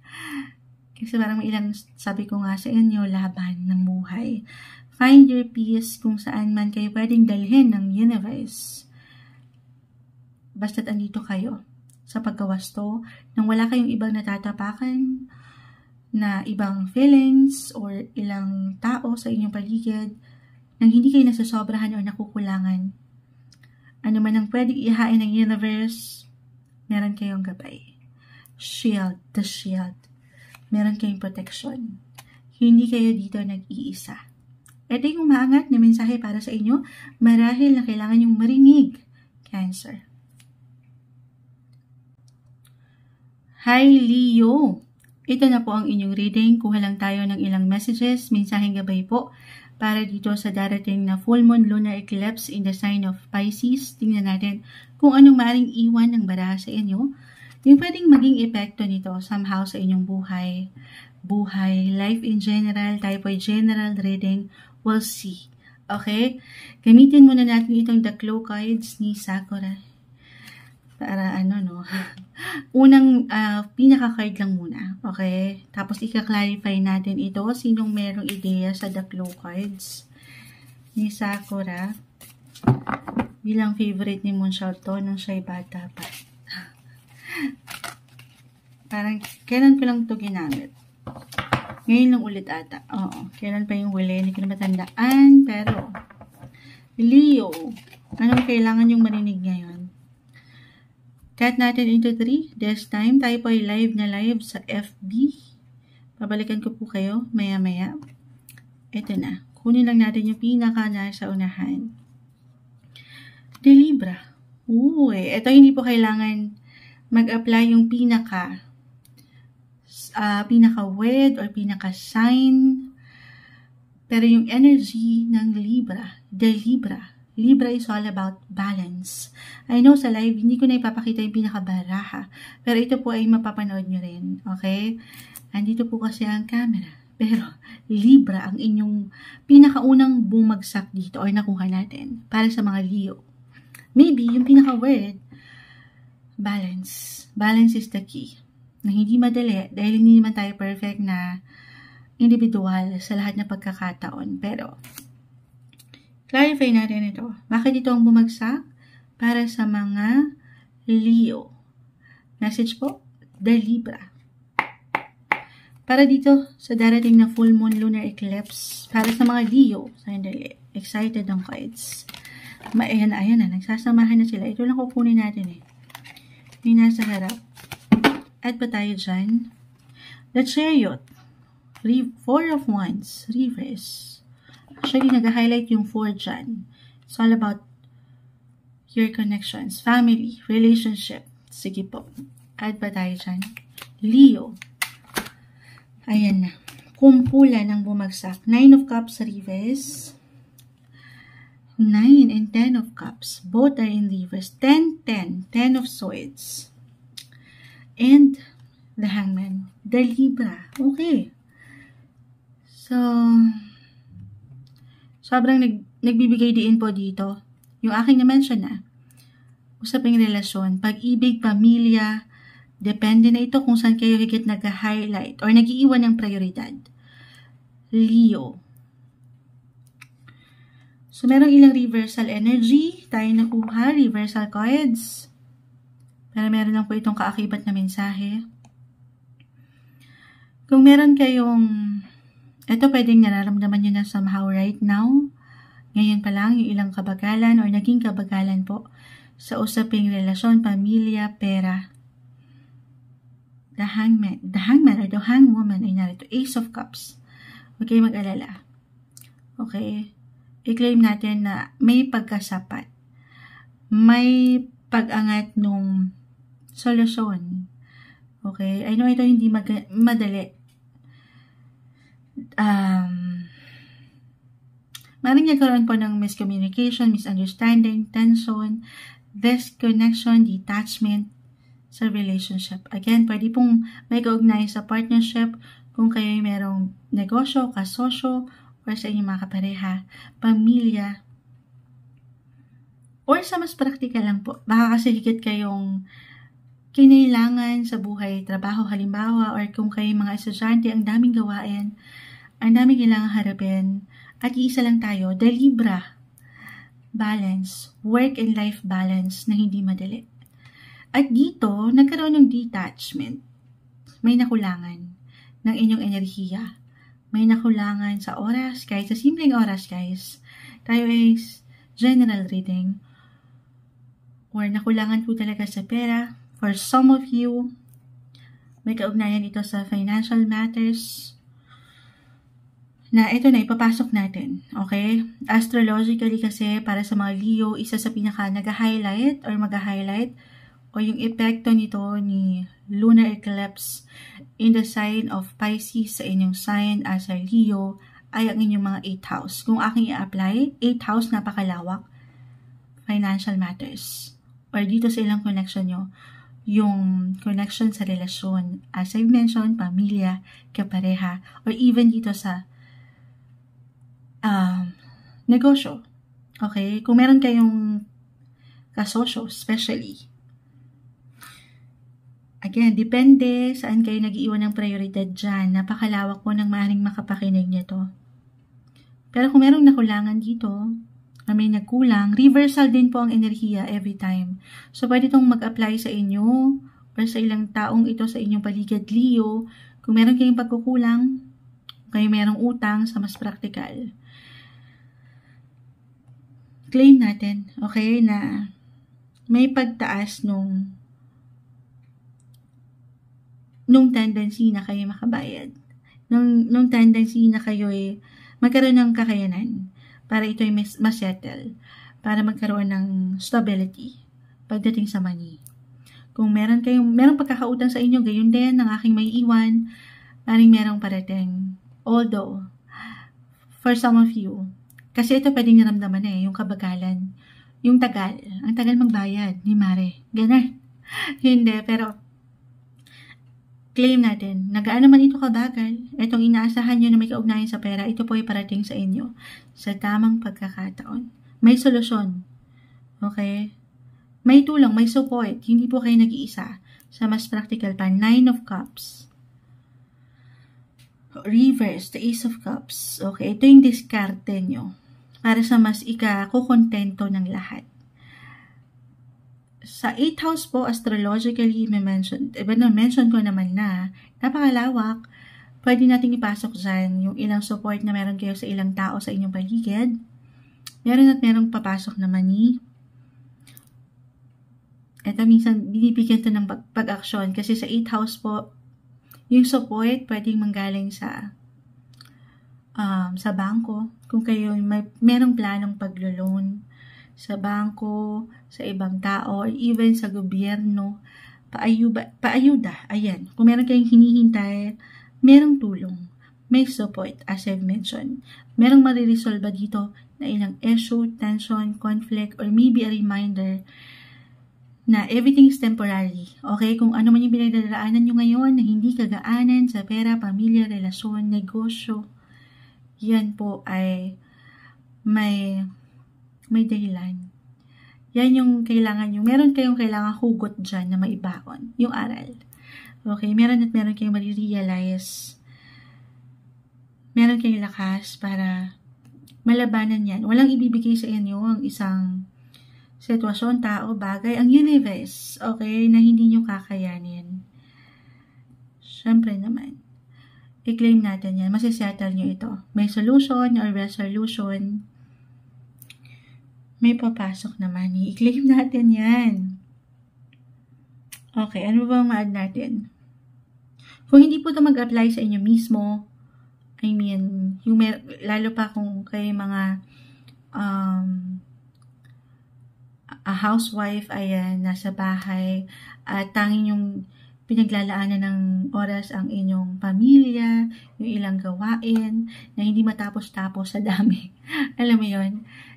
Kasi parang may ilang, sabi ko nga sa inyo, laban ng buhay. Find your peace kung saan man kayo pwedeng dalhin ng universe. Basta't andito kayo sa pagkawasto, nang wala kayong ibang natatapakan, na ibang feelings or ilang tao sa inyong paligid nang hindi kayo nasasobrahan o nakukulangan. Ano man ang pwedeng ihain ng universe, meron kayong gabay. Shield, the shield. Meron kayong protection. Hindi kayo dito nag-iisa. Ito yung umaangat na mensahe para sa inyo, marahil na kailangan yung marinig, Cancer. Hi, Leo! Ito na po ang inyong reading. Kuha lang tayo ng ilang messages, mensaheng gabay po, para dito sa darating na full moon lunar eclipse in the sign of Pisces. Tingnan natin kung anong maaaring iwan ng baraha sa inyo. Yung pwedeng maging epekto nito somehow sa inyong buhay, life in general, tayo po ay general reading, we'll see. Okay? Gamitin muna natin itong The Claw cards ni Sakura. Para unang pinaka-card lang muna. Okay? Tapos ika-clarify natin ito. Sinong merong ideya sa The Claw cards ni Sakura. Bilang favorite ni Moonshot to nung siya'y bata pa. Parang kailan ko lang to ginamit. Ngayon lang ulit ata. Oo. Kailan pa yung huli? Hindi ko na matandaan. Pero, Leo, anong kailangan yung marinig ngayon? Cut natin into 3. This time, tayo po ay live na live sa FB. Babalikan ko po kayo maya-maya. Ito na. Kunin lang natin yung pinaka na sa unahan. The Libra. Uy, ito hindi po kailangan mag-apply yung pinaka-word or pinaka-sign. Pero yung energy ng Libra, the Libra is all about balance. I know sa live, hindi ko na ipapakita yung pinaka-baraha. Pero ito po ay mapapanood nyo rin. Okay? Andito po kasi ang camera. Pero Libra ang inyong pinakaunang bumagsak dito or nakuha natin para sa mga Leo. Maybe yung pinaka-word, balance. Balance is the key. Na hindi madali dahil hindi naman tayo perfect na individual sa lahat ng pagkakataon. Pero, clarify natin ito. Bakit ito ang bumagsak? Para sa mga Leo. Message po, the Libra. Para dito sa darating na full moon lunar eclipse, para sa mga Leo, sandali, excited ang cards. Ayan na, nagsasamahan na sila. Ito lang kukunin natin eh. May nasa harap. Add pa tayo dyan. The Chariot. 4 of Wands. Reverse. Actually, nag-highlight yung 4 dyan. It's all about your connections, family, relationship. Sige po. Add pa tayo dyan. Leo. Ayan na. Kumpulan ang bumagsak. 9 of Cups reverse. 9 and 10 of Cups. Both are in reverse. 10, 10. 10 of Swords. And the Hangman. The Libra. Okay. So, sobrang nagbibigay diin po dito. Yung aking na-mention na. Usaping relasyon. Pag-ibig, pamilya. Depende na ito kung saan kayo higit nag-highlight or nag-iiwan ng prioridad. Leo. So, merong ilang reversal energy. Tayo nakuha. Reversal cards. Pero meron lang po itong kaakibat na mensahe. Kung meron kayong, ito pwedeng nararamdaman nyo na somehow right now. Ngayon pa lang, yung ilang kabagalan or naging kabagalan po sa usaping relasyon, pamilya, pera. The Hangman or the Hangwoman ay narito. Ace of Cups. Huwag kayo mag-alala. Okay? I-claim natin na may pagkasapat. May pag-angat nung solusyon. Okay? I know ito hindi madali. Maring nagkaroon po ng miscommunication, misunderstanding, tension, disconnection, detachment sa relationship. Again, pwede pong may kaugnay sa partnership kung kayo merong negosyo, kasosyo, or sa inyong mga kapareha, pamilya, or sa mas praktikal lang po. Baka kasi higit kayong kinailangan sa buhay, trabaho halimbawa, or kung kayo mga estudyante, ang daming gawain, ang daming kailangan harapin, at iisa lang tayo, the Libra, balance, work and life balance na hindi madali. At dito, nagkaroon ng detachment, may nakulangan, ng inyong enerhiya. May nakulangan sa oras, kahit sa simpleng oras, guys. Tayo is general reading. Or nakulangan po talaga sa pera. For some of you, may kaugnayan ito sa financial matters. Na ito na, ipapasok natin. Okay? Astrologically kasi, para sa mga Leo, isa sa pinaka nag-highlight or mag-highlight o yung epekto nito ni lunar eclipse in the sign of Pisces sa inyong sign as a Leo ay ang inyong mga 8th house. Kung aking i-apply, 8th house napakalawak, financial matters. Or dito sa ilang connection nyo, yung connection sa relasyon. As I've mentioned, pamilya, kapareha, or even dito sa negosyo. Okay? Kung meron kayong kasosyo, especially. Again, depende saan kayo nag-iwan ng prioridad dyan. Napakalawak po ng maaaring makapakinig nito. Pero kung merong nakulangan dito, may nagkulang, reversal din po ang enerhiya every time. So, pwede itong mag-apply sa inyo or sa ilang taong ito sa inyong paligid, Leo. Kung meron kayong pagkukulang, kayo merong utang sa mas practical. Claim natin, okay, na may pagtaas nung tendency na kayo makabayad. Nung tendency na kayo magkaroon ng kakayanan para ito ay masettle, para magkaroon ng stability pagdating sa money. Kung merong pagkakautang sa inyo, gayon din ang aking may iwan, maring merong parating. Although, for some of you, kasi ito pwedeng naramdaman yung kabagalan, yung tagal, ang tagal magbayad ni Mare. Ganun. Hindi, pero claim natin, nagaano man ito kabagal, itong inaasahan nyo na may kaugnayan sa pera, ito po ay parating sa inyo sa tamang pagkakataon. May solusyon. Okay? May tulong, may support. Hindi po kayo nag-iisa. Sa mas practical pa, 9 of Cups. Reverse, the Ace of Cups. Okay? Ito yung diskarte nyo para sa mas ika-kukontento ng lahat. Sa 8th house po, astrologically, mention ko naman na napakalawak. Pwede natin ipasok dyan yung ilang support na meron kayo sa ilang tao sa inyong paligid. Merong papasok na money. Ito minsan, binibigyan ito ng pag-aksyon kasi sa 8th house po, yung support pwedeng manggaling sa bangko. Kung kayo merong planong paglo-loan sa bangko, sa ibang tao, or even sa gobyerno, paayuda, ayan. Kung meron kayong hinihintay, merong tulong, may support, as I've mentioned. Merong mariresolve dito na ilang issue, tension, conflict, or maybe a reminder na everything is temporary. Okay? Kung ano man yung pinagdadaanan nyo ngayon na hindi kagaanan sa pera, pamilya, relasyon, negosyo, yan po ay may dahilan. Yan yung kailangan nyo. Meron kayong kailangan hugot dyan na maibakon. Yung aral. Okay? Meron kayong marirealize. Meron kayong lakas para malabanan yan. Walang ibibigay sa inyo ang isang sitwasyon, tao, bagay. Ang universe. Okay? Na hindi nyo kakayanin. Siyempre naman. I-claim natin yan. Masisettle nyo ito. May solution or resolution. May papasok na money. I-claim natin yan. Okay, ano ba ma-add natin? Kung hindi po ito mag-apply sa inyo mismo, I mean, lalo pa kung kayo mga a housewife, ayan, nasa bahay, at tanging yung pinaglalaanan ng oras ang inyong pamilya, yung ilang gawain, na hindi matapos-tapos sa dami. Alam mo yun?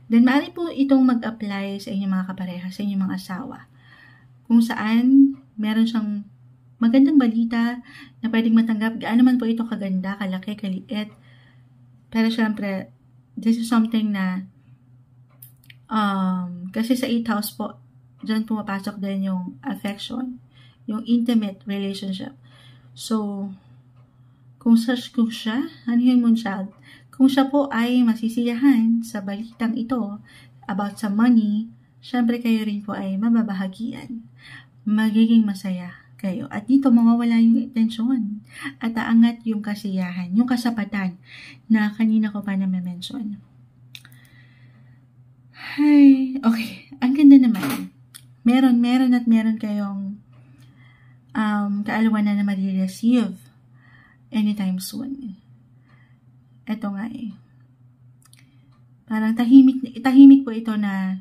Then, maaari po itong mag-apply sa inyong mga kapareha, sa inyong mga asawa. Kung saan, meron siyang magandang balita na pwedeng matanggap. Gaano man po ito kaganda, kalaki, kaliit. Pero syempre, this is something na, kasi sa 8th house po, dyan pumapasok din yung affection, yung intimate relationship. So, kung siya, ano yun Moonchild? Kung siya po ay masisiyahan sa balitang ito about sa money, syempre kayo rin po ay mababahagian. Magiging masaya. kayo. At dito mawawala yung tensyon at aangat yung kasiyahan, yung kasapatan na kanina ko pa na-mention. Hi. Okay. Ang ganda naman. Meron kayong kaalawanan na marireceive anytime soon. Ito nga eh. Parang tahimik po ito na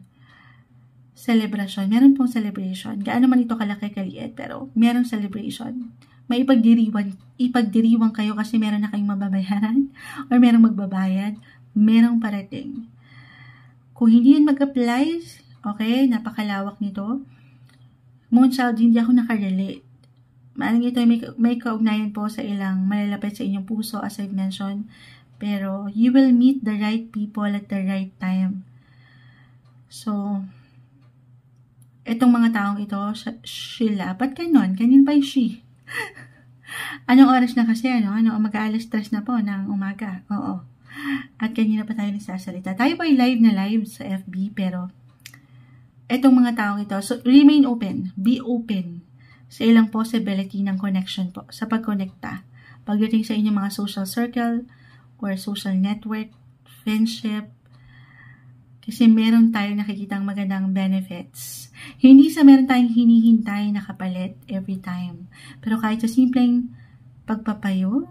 celebration. Meron pong celebration. Gaano man ito kalaki kaliit, pero merong celebration. May ipagdiriwang kayo kasi meron na kayong mababayaran or merong magbabayad, merong parating. Kung hindi yun mag-apply, okay, napakalawak nito. Moonchild, hindi ako nakarelate. Maaring ito may kaugnayan po sa ilang malalapit sa inyong puso as I've mentioned. Pero you will meet the right people at the right time. So, itong mga taong ito, sila, ba't ganon? Kanin pa yung she? Anong oras na kasi, mag-aalas 3 na po ng umaga. Oo. At kanina pa tayo nagsasalita. Tayo pa yung live na live sa FB, pero itong mga taong ito, so remain open, be open sa ilang possibility ng connection po, sa pagkonekta. Pagdating sa inyong mga social circle, or social network, friendship, kasi meron tayong nakikitang magandang benefits. Hindi sa meron tayong hinihintay na kapalit every time. Pero kahit sa simpleng pagpapayo,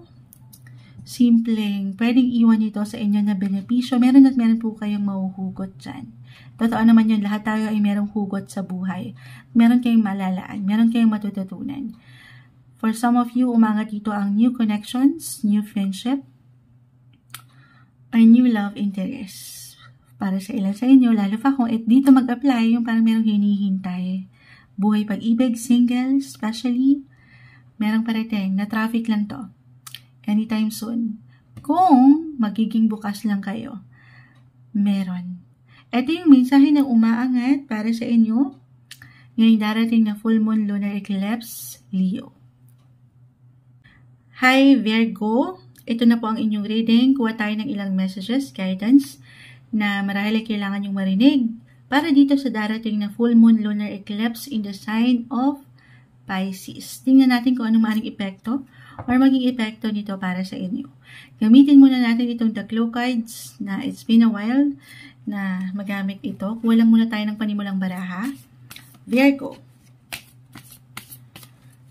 pwedeng iwan ito sa inyo na benepisyo, meron po kayong mahuhugot dyan. Totoo naman yun, lahat tayo ay merong hugot sa buhay. Meron kayong malalaan, meron kayong matututunan. For some of you, umangat dito ang new connections, new friendship, or new love interest. Para sa ilan sa inyo, lalo pa kung dito mag-apply, yung parang merong hinihintay. Buhay pag-ibig, single, especially, merong parating, na traffic lang to. Anytime soon. Kung magiging bukas lang kayo, meron. Ito yung mensahe ng umaangat para sa inyo. Ngayong darating na full moon lunar eclipse, Leo. Hi Virgo! Ito na po ang inyong reading. Kuha tayo ng ilang messages, guidance, na marahil ay kailangan yung marinig para dito sa darating na full moon lunar eclipse in the sign of Pisces. Tingnan natin kung anong maaaring epekto or maging epekto nito para sa inyo. Gamitin muna natin itong The Clue Cards na it's been a while na magamit ito. Kuha lang muna tayo ng panimulang baraha. Virgo.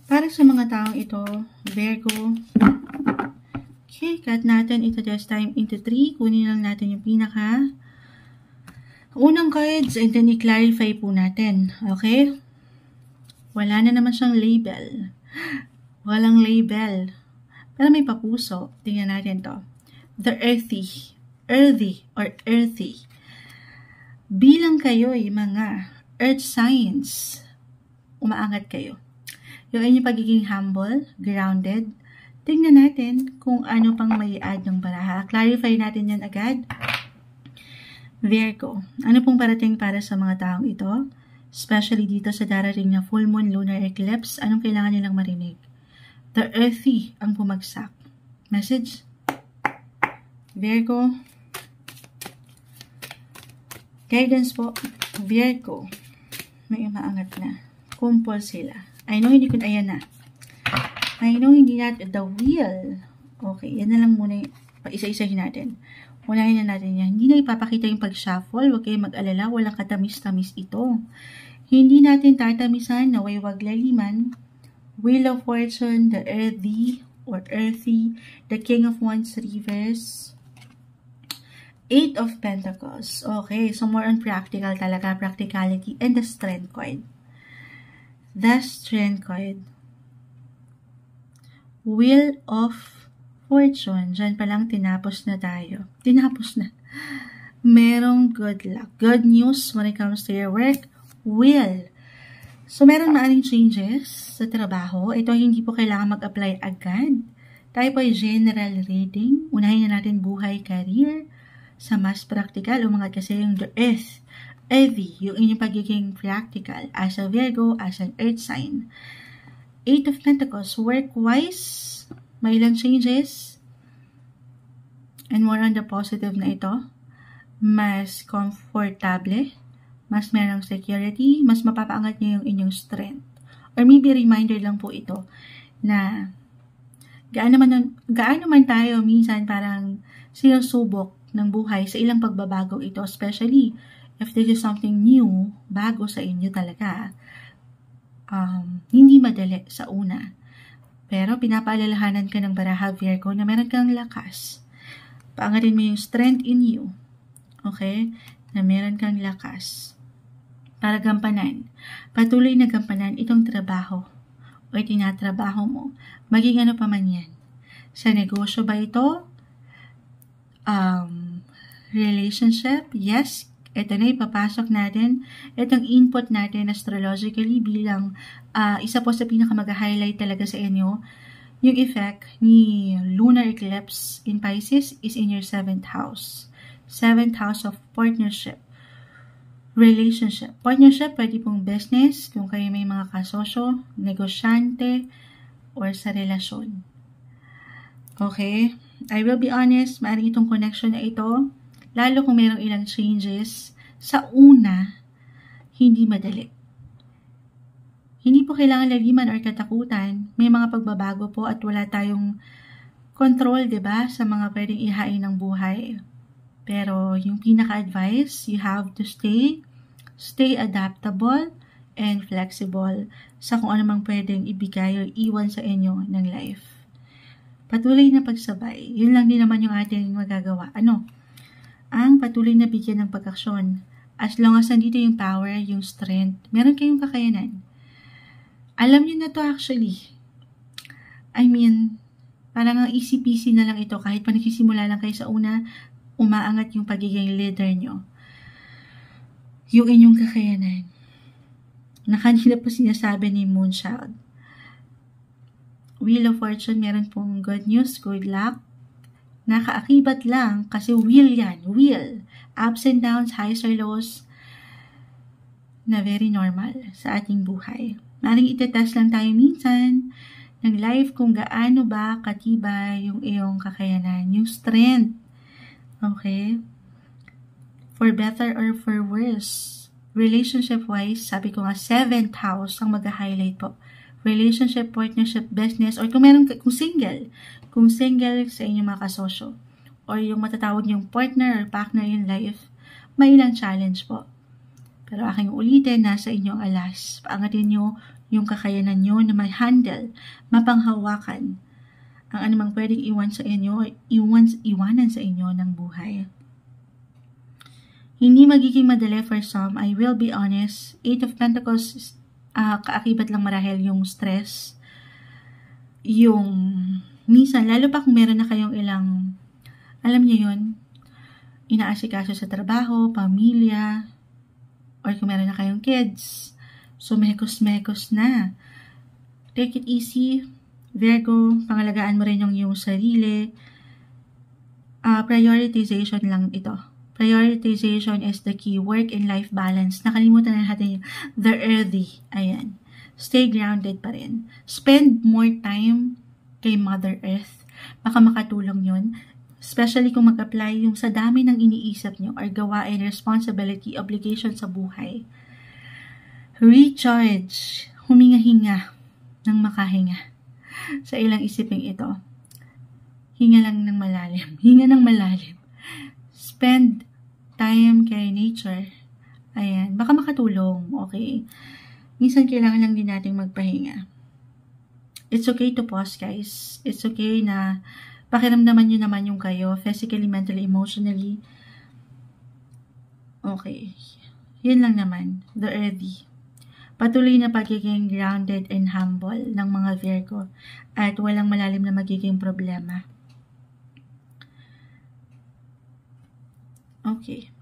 Para sa mga taong ito, Virgo, okay, cut natin ito this time into 3. Kunin lang natin yung unang cards and then i-clarify po natin. Okay? Wala na naman siyang label. Walang label. Pero may papuso. Tingnan natin to. The earthy. Earthy. Bilang kayo mga earth signs, umaangat kayo. Yung inyong pagiging humble, grounded, tingnan natin kung ano pang may add ng baraha. Clarify natin yan agad. Virgo, ano pong parating para sa mga taong ito? Especially dito sa darating na full moon lunar eclipse, anong kailangan nilang marinig? The earthy ang bumagsak. Message? Virgo. Guidance po. Virgo. May umaangat na. Kumpol sila. I know hindi na. The wheel. Okay, yan na lang muna. Isa-isahin natin. Unahin na natin yan. Hindi na ipapakita yung pag-shuffle. Huwag kayong mag-alala. Walang katamis-tamis ito. Hindi natin tatamisan na wag laliman. Wheel of Fortune, the earthy, the King of Wands reverse, 8 of Pentacles. Okay, so more on practical talaga, practicality, and the Strength card. The Strength card. Wheel of Fortune. Diyan pa lang tinapos na tayo. Merong good luck. Good news when it comes to your work. Will. So, meron maaring changes sa trabaho. Ito hindi po kailangan mag-apply agad. Tayo po ay general reading. Unahin na natin buhay, career. Sa mas practical, umangat kasi yung the earth. Earthy, yung inyong pagiging practical. As a Virgo, as an earth sign. 8 of Pentacles, work-wise, may ilang changes. And more on the positive na ito. Mas comfortable. Mas merong security, mas mapapaangat niyo yung inyong strength or maybe reminder lang po ito na gaano man tayo minsan parang sinusubok ng buhay sa ilang pagbabago ito, especially if this is something new, bago sa inyo talaga. Hindi madali sa una. Pero pinapaalalahanan ka ng baraha, Virgo, na meron kang lakas. Paangarin mo yung strength in you. Okay? Na meron kang lakas. Para gampanan. Patuloy na gampanan itong trabaho o tinatrabaho mo. Maging ano pa man yan. Sa negosyo ba ito? Relationship? Yes. Ito na ipapasok natin. Itong input natin astrologically bilang isa po sa pinaka-mag-highlight talaga sa inyo. Yung effect ni lunar eclipse in Pisces is in your 7th house. 7th house of partnership. Relationship. Partnership, pwede pong business, kung kayo may mga kasosyo, negosyante, or sa relasyon. Okay? I will be honest, maaaring itong connection na ito, lalo kung mayroong ilang changes, sa una, hindi madali. Hindi po kailangan lagiman or katakutan. May mga pagbabago po at wala tayong control, diba, sa mga pwedeng ihain ng buhay. Pero yung pinaka-advice, you have to stay adaptable and flexible sa kung ano mang pwedeng ibigay o iwan sa inyo ng life. Patuloy na pagsabay. Yun lang din naman yung ating magagawa. Ang patuloy na bigyan ng pag-aksyon. As long as nandito yung power, yung strength, meron kayong kakayanan. Alam niyo na to actually. I mean, parang ang easy-peasy na lang ito. Kahit pa nagsisimula lang kayo sa una, umaangat yung pagiging leader nyo. Yung inyong kakayanan. Na kanina pa sinasabi ni Moonchild. Wheel of Fortune, meron pong good news, good luck. Nakaakibat lang kasi wheel yan. Wheel. Ups and downs, highs or lows na very normal sa ating buhay. Maring itetest lang tayo minsan ng life kung gaano ba katibay yung iyong kakayanan, yung strength. Okay? For better or for worse. Relationship-wise, sabi ko nga, 7th house ang mag-highlight po. Relationship, partnership, business, or kung single sa inyong mga kasosyo, or yung matatawag niyong partner or partner in life, may ilang challenge po. Pero aking ulitin, nasa inyong alas. Paangatin nyo yung kakayanan nyo na may handle, mapanghawakan ang anumang pwedeng iwanan sa inyo ng buhay. Hindi magiging madali for some, I will be honest. 8 of Pentacles, kaakibat lang marahil yung stress. Yung, minsan, lalo pa kung meron na kayong ilang, alam niyo yun, inaasikaso sa trabaho, pamilya, or kung meron na kayong kids, sumekos-mekos na. Take it easy, Virgo, pangalagaan mo rin yung sarili. Prioritization lang ito. Prioritization is the key. Work and life balance. Nakalimutan na natin yung the earthy. Ayan. Stay grounded pa rin. Spend more time kay Mother Earth. Baka makatulong yun. Especially kung mag-apply yung sa dami ng iniisip nyo or gawain, responsibility, obligation sa buhay. Recharge. Huminga-hinga ng makahinga sa ilang isipin ito. Hinga lang ng malalim. Hinga ng malalim. Spend time kay nature. Ayan. Baka makatulong. Okay. Minsan kailangan lang din natin magpahinga. It's okay to pause, guys. It's okay na pakiramdaman nyo naman yung kayo. Physically, mentally, emotionally. Okay. Yun lang naman. The earthy. Patuloy na pagiging grounded and humble ng mga Virgo. At walang malalim na magiging problema. Okay.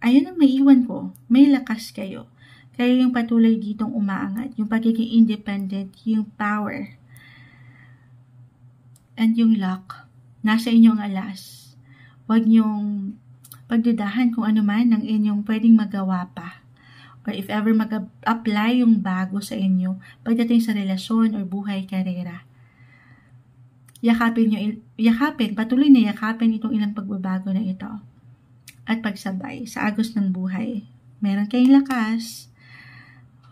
Ayun ang maiwan ko. May lakas kayo. Kaya yung patuloy ditong umaangat. Yung pagiging independent. Yung power. And yung luck. Nasa inyong alas. Huwag nyong pagdudahan kung ano man ang inyong pwedeng magawa pa. Or if ever mag-apply yung bago sa inyo. Pagdating sa relasyon or buhay, karera. Patuloy na yakapin itong ilang pagbabago na ito. At pagsabay sa agos ng buhay. Meron kayong lakas.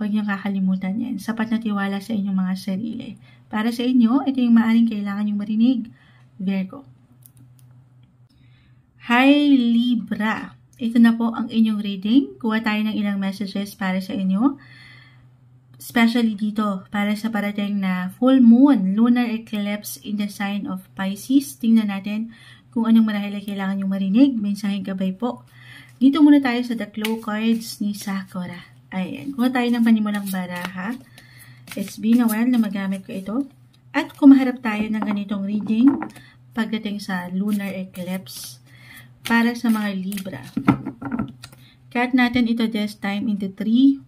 Huwag niyong kakalimutan yan. Sapat na tiwala sa inyong mga sarili. Para sa inyo, ito yung maaaring kailangan yung marinig. Virgo. Hi Libra. Ito na po ang inyong reading. Kuha tayo ng ilang messages para sa inyo. Especially dito, para sa parating na full moon, lunar eclipse in the sign of Pisces. Tingnan natin kung anong marahil ay kailangan yung marinig. Mensaheng gabay po. Dito muna tayo sa The Claw cards ni Sakura. Ayan. Kuha tayo ng panimulang baraha. It's been a while na magamit ko ito. At kumaharap tayo ng ganitong reading pagdating sa lunar eclipse para sa mga Libra. Cut natin ito this time into 3.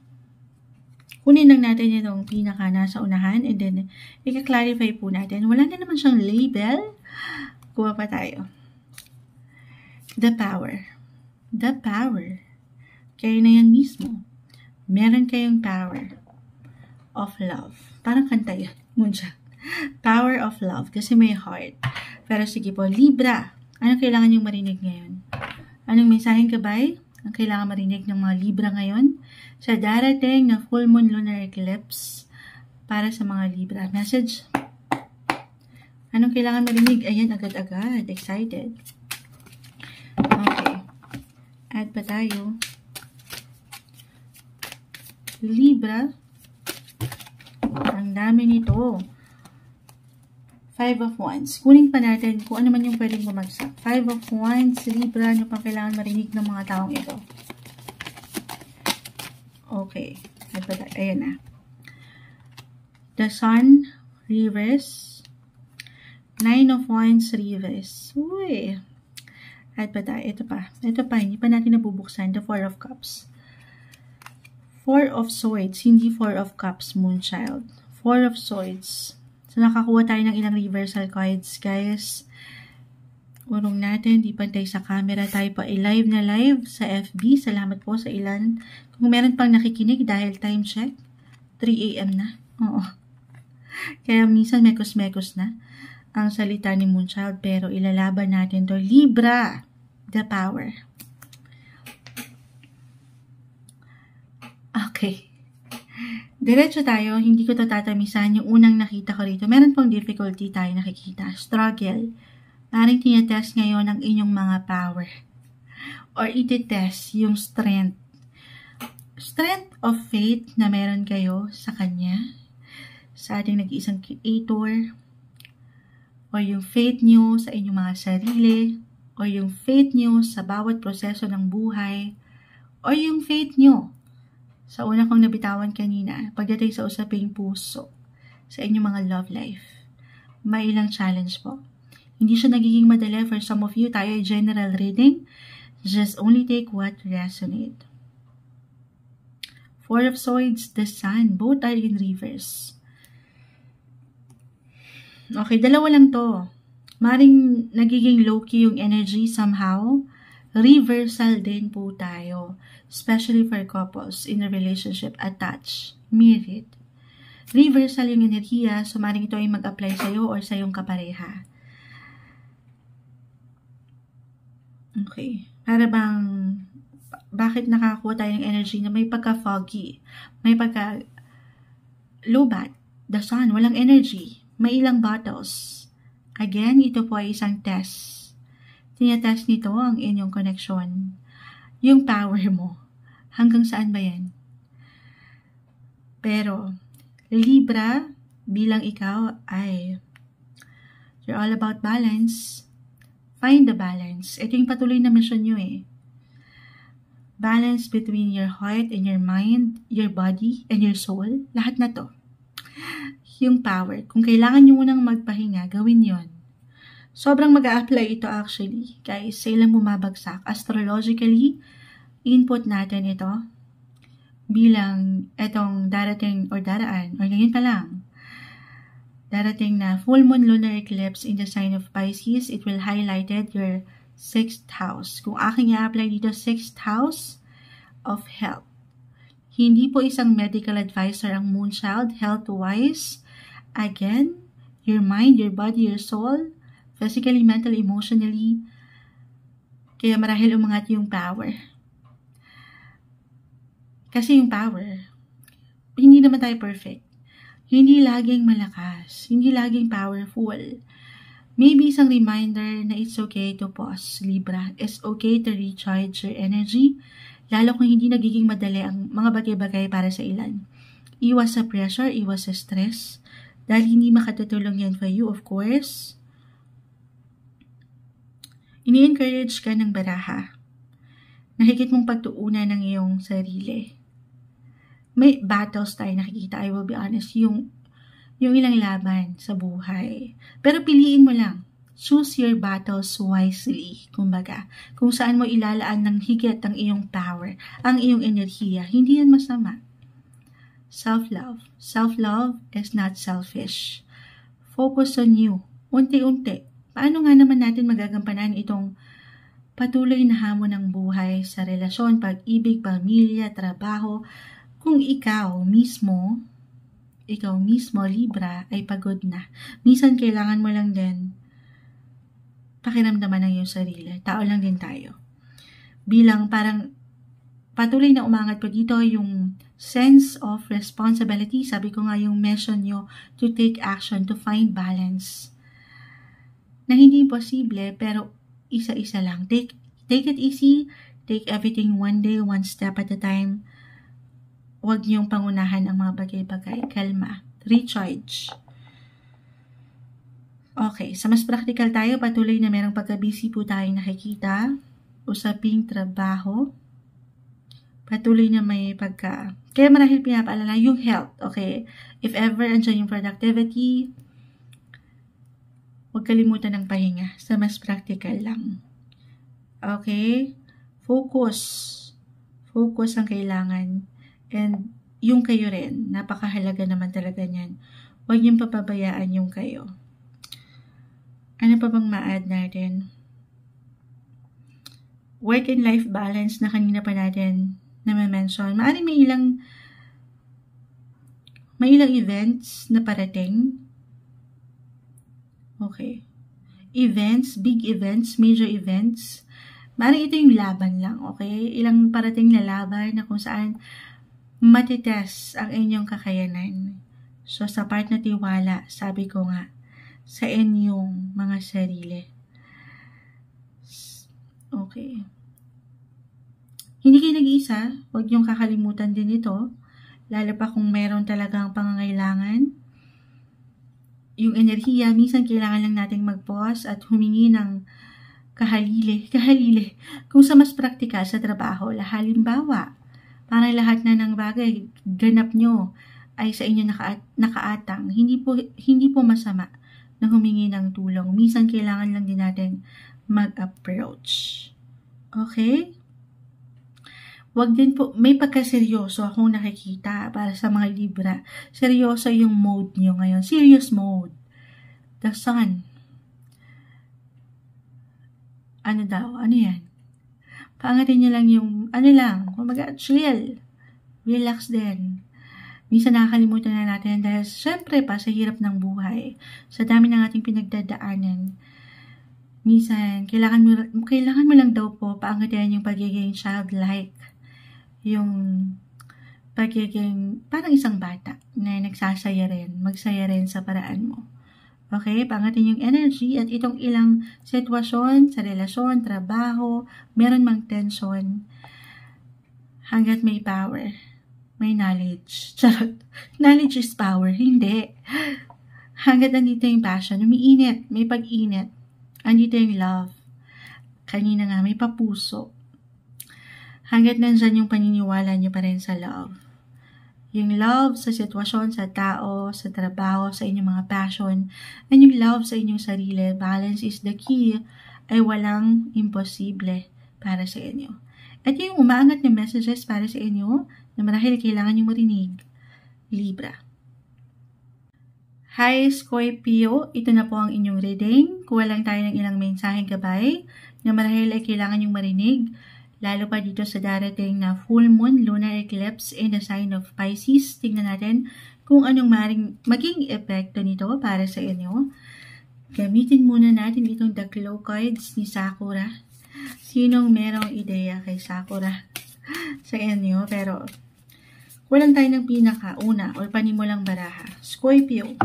Kunin lang natin itong pinaka nasa unahan and then i-clarify po natin. Wala na naman siyang label. Kuha pa tayo. The Power. The Power. Kayo na yan mismo. Meron kayong power of love. Parang kanta yan. Muncha. Power of love. Kasi may heart. Pero sige po, Libra. Anong kailangan yung marinig ngayon? Anong mensaheng gabay ang kailangan marinig ng mga Libra ngayon sa darating na full moon lunar eclipse para sa mga Libra? Message. Anong kailangan marinig? Ayan, agad-agad. Excited. Okay. Add pa tayo. Libra. Ang dami nito. 5 of Wands. Kunin pa natin kung ano man yung pwedeng bumagsak. 5 of Wands, Libra, ano pang kailangan marinig ng mga taong ito. Okay. Ayan na. The Sun, reverse. 9 of Wands, reverse. Uy. At pa tayo. Ito pa. Hindi pa natin nabubuksan. The 4 of Cups. 4 of Swords. Hindi 4 of Cups, Moonchild. 4 of Swords. So, nakakuha tayo ng ilang reversal cards, guys. Urong natin, di pantay sa camera. Tayo pa live na live sa FB. Salamat po sa ilan. Kung meron pang nakikinig dahil time check, 3 AM na. Oo. Kaya minsan mekos-mekos na ang salita ni Moonchild. Pero ilalaban natin to. Libra, the power. Okay. Diretso tayo, hindi ko to tatamisan. Yung unang nakita ko rito, meron pong difficulty tayo nakikita. Struggle. Maring tinetest ngayon ang inyong mga power. Or iti-test yung strength. Strength of faith na meron kayo sa Kanya. Sa ating nag-iisang creator. Or yung faith nyo sa inyong mga sarili. Or yung faith nyo sa bawat proseso ng buhay. Or yung faith nyo sa una kong nabitawan kanina, pagdating sa usaping puso, sa inyong mga love life, may ilang challenge po. Hindi siya nagiging madali for some of you. Tayo ay general reading. Just only take what resonate. 4 of Swords, the Sun. Both are in reverse. Okay, dalawa lang to. Maring nagiging low-key yung energy somehow. Reversal din po tayo. Especially for couples in a relationship, attached, married. Reversal yung enerhiya, so maring ito ay mag-apply sa'yo or sa iyong kapareha. Okay. Para bang, bakit nakakuha tayo ng energy na may pagka-foggy, may pagka-lobat, the sun, walang energy, may ilang battles. Again, ito po ay isang test. Tinatest nito ang inyong connection. Yung power mo. Hanggang saan ba yan? Pero, Libra, bilang ikaw ay you're all about balance. Find the balance. Ito yung patuloy na mission nyo eh. Balance between your heart and your mind, your body, and your soul. Lahat na to. Yung power. Kung kailangan nyo munang magpahinga, gawin yon. Sobrang mag-a-apply ito actually. Guys, sa ilang bumabagsak. Astrologically, input natin ito bilang etong darating or daraan or ngayon pa lang darating na full moon lunar eclipse in the sign of Pisces. It will highlighted your 6th house. Kung aking i-apply dito, 6th house of health. Hindi po isang medical advisor ang Moonchild, health-wise. Again, your mind, your body, your soul, physically, mentally, emotionally. Kaya marahil umangat yung power. Kasi yung power, hindi naman tayo perfect. Hindi laging malakas. Hindi laging powerful. Maybe isang reminder na it's okay to pause, Libra. It's okay to recharge your energy, lalo kung hindi nagiging madali ang mga bagay-bagay para sa ilan. Iwas sa pressure, iwas sa stress, dahil hindi makatutulong yan for you, of course. Ini-encourage ka ng baraha. Nakikita mong pagtuunan ng iyong sarili. May battles tayo nakikita, I will be honest, yung ilang laban sa buhay. Pero piliin mo lang. Choose your battles wisely. Kumbaga, kung saan mo ilalaan ng higit ang iyong power, ang iyong enerhiya. Hindi yan masama. Self-love. Self-love is not selfish. Focus on you. Unti-unti. Paano nga naman natin magagampanan itong patuloy na hamon ng buhay sa relasyon, pag-ibig, pamilya, trabaho, kung ikaw mismo, Libra, ay pagod na. Minsan kailangan mo lang din pakiramdaman ng iyong sarili. Tao lang din tayo. Bilang parang patuloy na umangat po dito yung sense of responsibility. Sabi ko nga yung mission nyo to take action, to find balance. Na hindi imposible, pero isa-isa lang. Take it easy. Take everything one day, one step at a time. Huwag niyong pangunahan ang mga bagay-bagay. Kalma. Recharge. Okay, sa mas practical tayo, patuloy na merong pagka-busy po tayong nakikita. Usaping trabaho. Patuloy na may pagka... Kaya marahil pinapaalala yung health. Okay, if ever andyan yung productivity, huwag kalimutan ng pahinga. Sa mas practical lang. Okay? Focus. Focus ang kailangan. And yung kayo rin, napakahalaga naman talaga niyan. Huwag niyong papabayaan yung kayo. Ano pa bang ma-add natin? Work and life balance na kanina pa natin na-mention. Maaaring may ilang events na parating. Okay. Events, big events, major events. Maaaring ito yung laban lang, okay? Ilang parating na laban na kung saan matitest ang inyong kakayanan. So, sa part na tiwala, sabi ko nga, sa inyong mga sarili. Okay. Hindi kayo nag-iisa. Huwag niyong kakalimutan din ito. Lalo pa kung meron talagang pangangailangan. Yung enerhiya, minsan kailangan lang nating mag-pause at humingi ng kahalili. Kung sa mas praktikal sa trabaho, halimbawa, para lahat na ng bagay ganap nyo ay sa inyo nakaatang. Hindi po masama na humingi ng tulong. Minsan kailangan lang din natin mag-approach. Okay? Wag din po, may pagkaseryoso akong nakikita para sa mga Libra. Seryoso yung mode nyo ngayon. Serious mode. The Sun. Ano daw? Ano yan? Paangatin nyo lang yung, chill. Relax din. Minsan nakakalimutan na natin dahil syempre pa sa hirap ng buhay. Sa dami ng ating pinagdadaanan. Minsan, kailangan mo lang daw po paangatin yung pagiging childlike. Yung pagiging parang isang bata na nagsasaya rin, magsaya rin sa paraan mo. Okay, pangatin yung energy at itong ilang sitwasyon sa relasyon, trabaho, meron mang tension, hanggat may power, may knowledge. Charot. Knowledge is power. Hindi. Hanggat nandito yung passion, umiinit, may pag-init, andito yung love. Kanina nga, may papuso. Hanggat nandyan yung paniniwala nyo pa rin sa love. Yung love sa sitwasyon, sa tao, sa trabaho, sa inyong mga passion, and yung love sa inyong sarili, balance is the key, ay walang imposible para sa inyo. At yung umaangat na messages para sa inyo, na marahil kailangan nyo marinig, Libra. Hi Scorpio, ito na po ang inyong reading. Kuha lang tayo ng ilang mensaheng gabay, na marahil ay kailangan nyo marinig, lalo pa dito sa darating na full moon lunar eclipse in the sign of Pisces. Tingnan natin kung anong maaaring maging epekto nito para sa inyo. Gamitin muna natin itong The Claw cards ni Sakura. Sinong merong ideya kay Sakura sa inyo? Pero Walang tayo ng pinaka-una or panimulang baraha. Scorpio.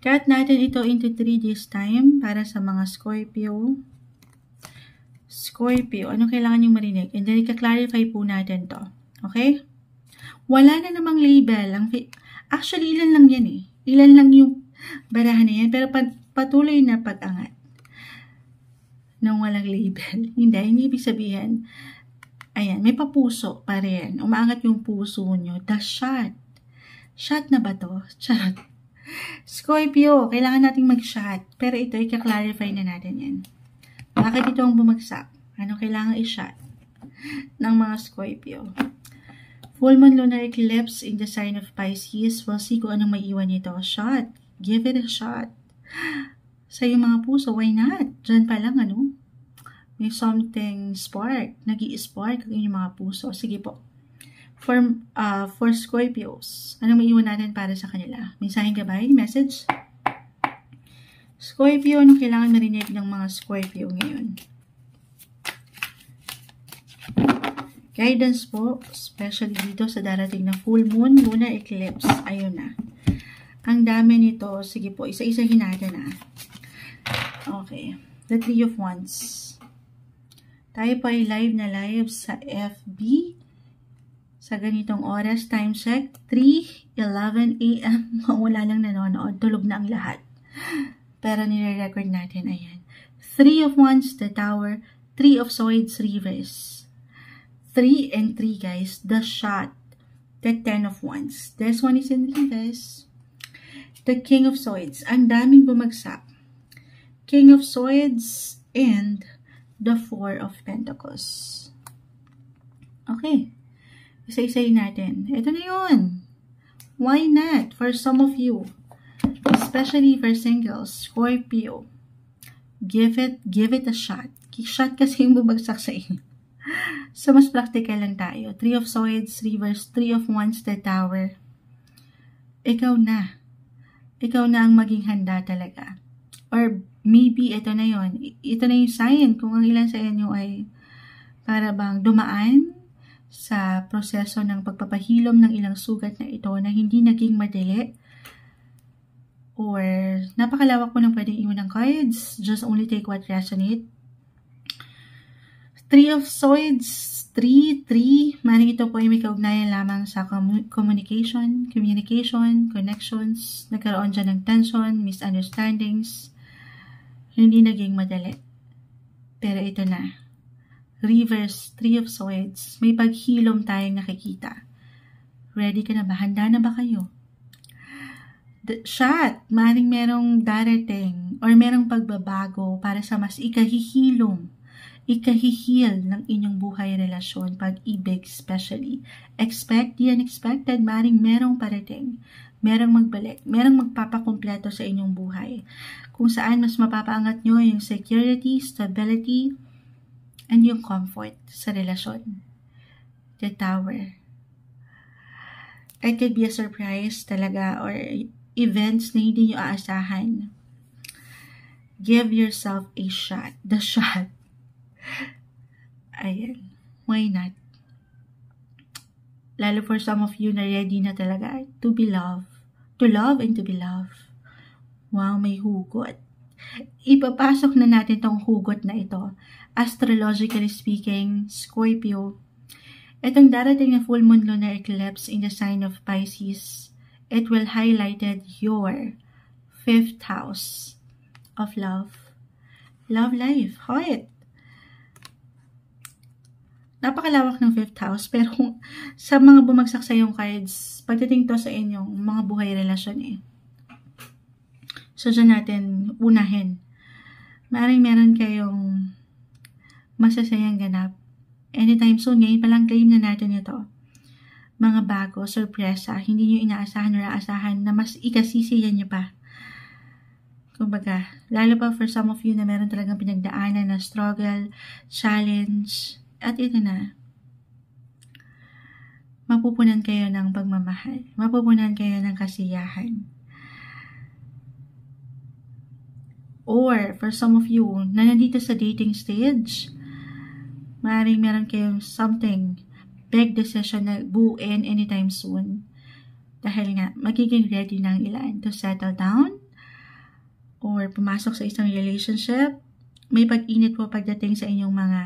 Cut natin ito into 3 this time para sa mga Scorpio. Scorpio, anong kailangan nyo marinig? And then, ika-clarify po natin to. Okay? Wala na namang label. Actually, ilan lang yan eh. Ilan lang yung barahan na yan. Pero patuloy na pag-angat nang walang label. Hindi ibig sabihin, ayan, may papuso pa rin. Umaangat yung puso nyo. The shot. Shot na ba to? Charot. Scorpio, kailangan nating mag-shot. Pero ito, ika-clarify na natin yan. Bakit ito ang bumagsak? Ano kailangan i-shot ng mga Scorpio? Full moon lunar eclipse in the sign of Pisces. We'll see kung anong maiiwan nito. Shot. Give it a shot. Sa iyong mga puso, why not? Diyan pa lang, ano? May something spark. Nag-i-spark ang inyong mga puso. Sige po. For Scorpios, anong maiiwan natin para sa kanila? Mensaheng gabay? Message? Scorpio, anong kailangan marinig ng mga Scorpio ngayon? Guidance po, especially dito sa darating na full moon, lunar eclipse. Ayun na. Ang dami nito. Sige po, isa-isahin natin na. Okay. The Three of Wands. Tayo po ay live na live sa FB. Sa ganitong oras, time check, 3:11 AM. Wala lang nanonood. Tulog na ang lahat. Pero nire-record natin. Ayan. 3 of Wands, the Tower. 3 of Swords, reverse. 3 and 3, guys. The shot. The 10 of Wands. This one is in reverse. The King of Swords. Ang daming bumagsak. King of Swords and the 4 of Pentacles. Okay. Isa-isayin natin. Ito na yun. Why not? For some of you, especially for singles, Scorpio, give it a shot. Shot kasi yung bubagsak sa inyo. So, mas practical lang tayo. 3 of Swords, reverse, 3 of Wands, the Tower. Ikaw na. Ikaw na ang maging handa talaga. Or maybe ito na yun. Ito na yung sign kung ang ilan sa inyo ay para bang dumaan sa proseso ng pagpapahilom ng ilang sugat na ito na hindi naging madali. Or napakalawak po ng pwedeng iwan ng cards. Just only take what resonate. 3 of Swords, 3. Maring ito po ay may kaugnayan lamang sa communication, connections, nagkaroon dyan ng tension, misunderstandings, hindi naging madali. Pero ito na. Reverse, 3 of Swords, may paghilom tayong nakikita. Ready ka na ba? Handa na ba kayo? The shot, maring merong darating or merong pagbabago para sa mas ikahihilom, ikahihil ng inyong buhay relasyon, pag-ibig especially. Expect the unexpected, maring merong parating, merong magbalik, merong magpapakumpleto sa inyong buhay. Kung saan mas mapapaangat nyo yung security, stability, and yung comfort sa relasyon. The Tower. It could be a surprise talaga or events na hindi nyo aasahan. Give yourself a shot. The shot. Ayan. Why not? Lalo for some of you na ready na talaga to be loved. To love and to be loved. Wow, may hugot. Ipapasok na natin tong hugot na ito. Astrologically speaking, Scorpio, itong darating na full moon lunar eclipse in the sign of Pisces, it will highlighted your 5th house of love. Love life, heart. Napakalawak ng 5th house, pero sa mga bumagsak sa iyong cards, pagdating to sa inyong mga buhay relasyon eh. So, dyan natin unahin. Maaaring meron kayong masasayang ganap. Anytime soon, ngayon palang claim na natin ito. Mga bago, sorpresa, hindi nyo inaasahan o naasahan na mas ikasisiyan nyo pa. Kumbaga, lalo pa for some of you na meron talagang pinagdaanan na struggle, challenge, at ito na. Mapupunan kayo ng pagmamahal. Mapupunan kayo ng kasiyahan. Or, for some of you na nandito sa dating stage, maaaring meron kayong something big decision na buuin anytime soon. Dahil nga, magiging ready ng ilan to settle down or pumasok sa isang relationship. May pag-init po pagdating sa inyong mga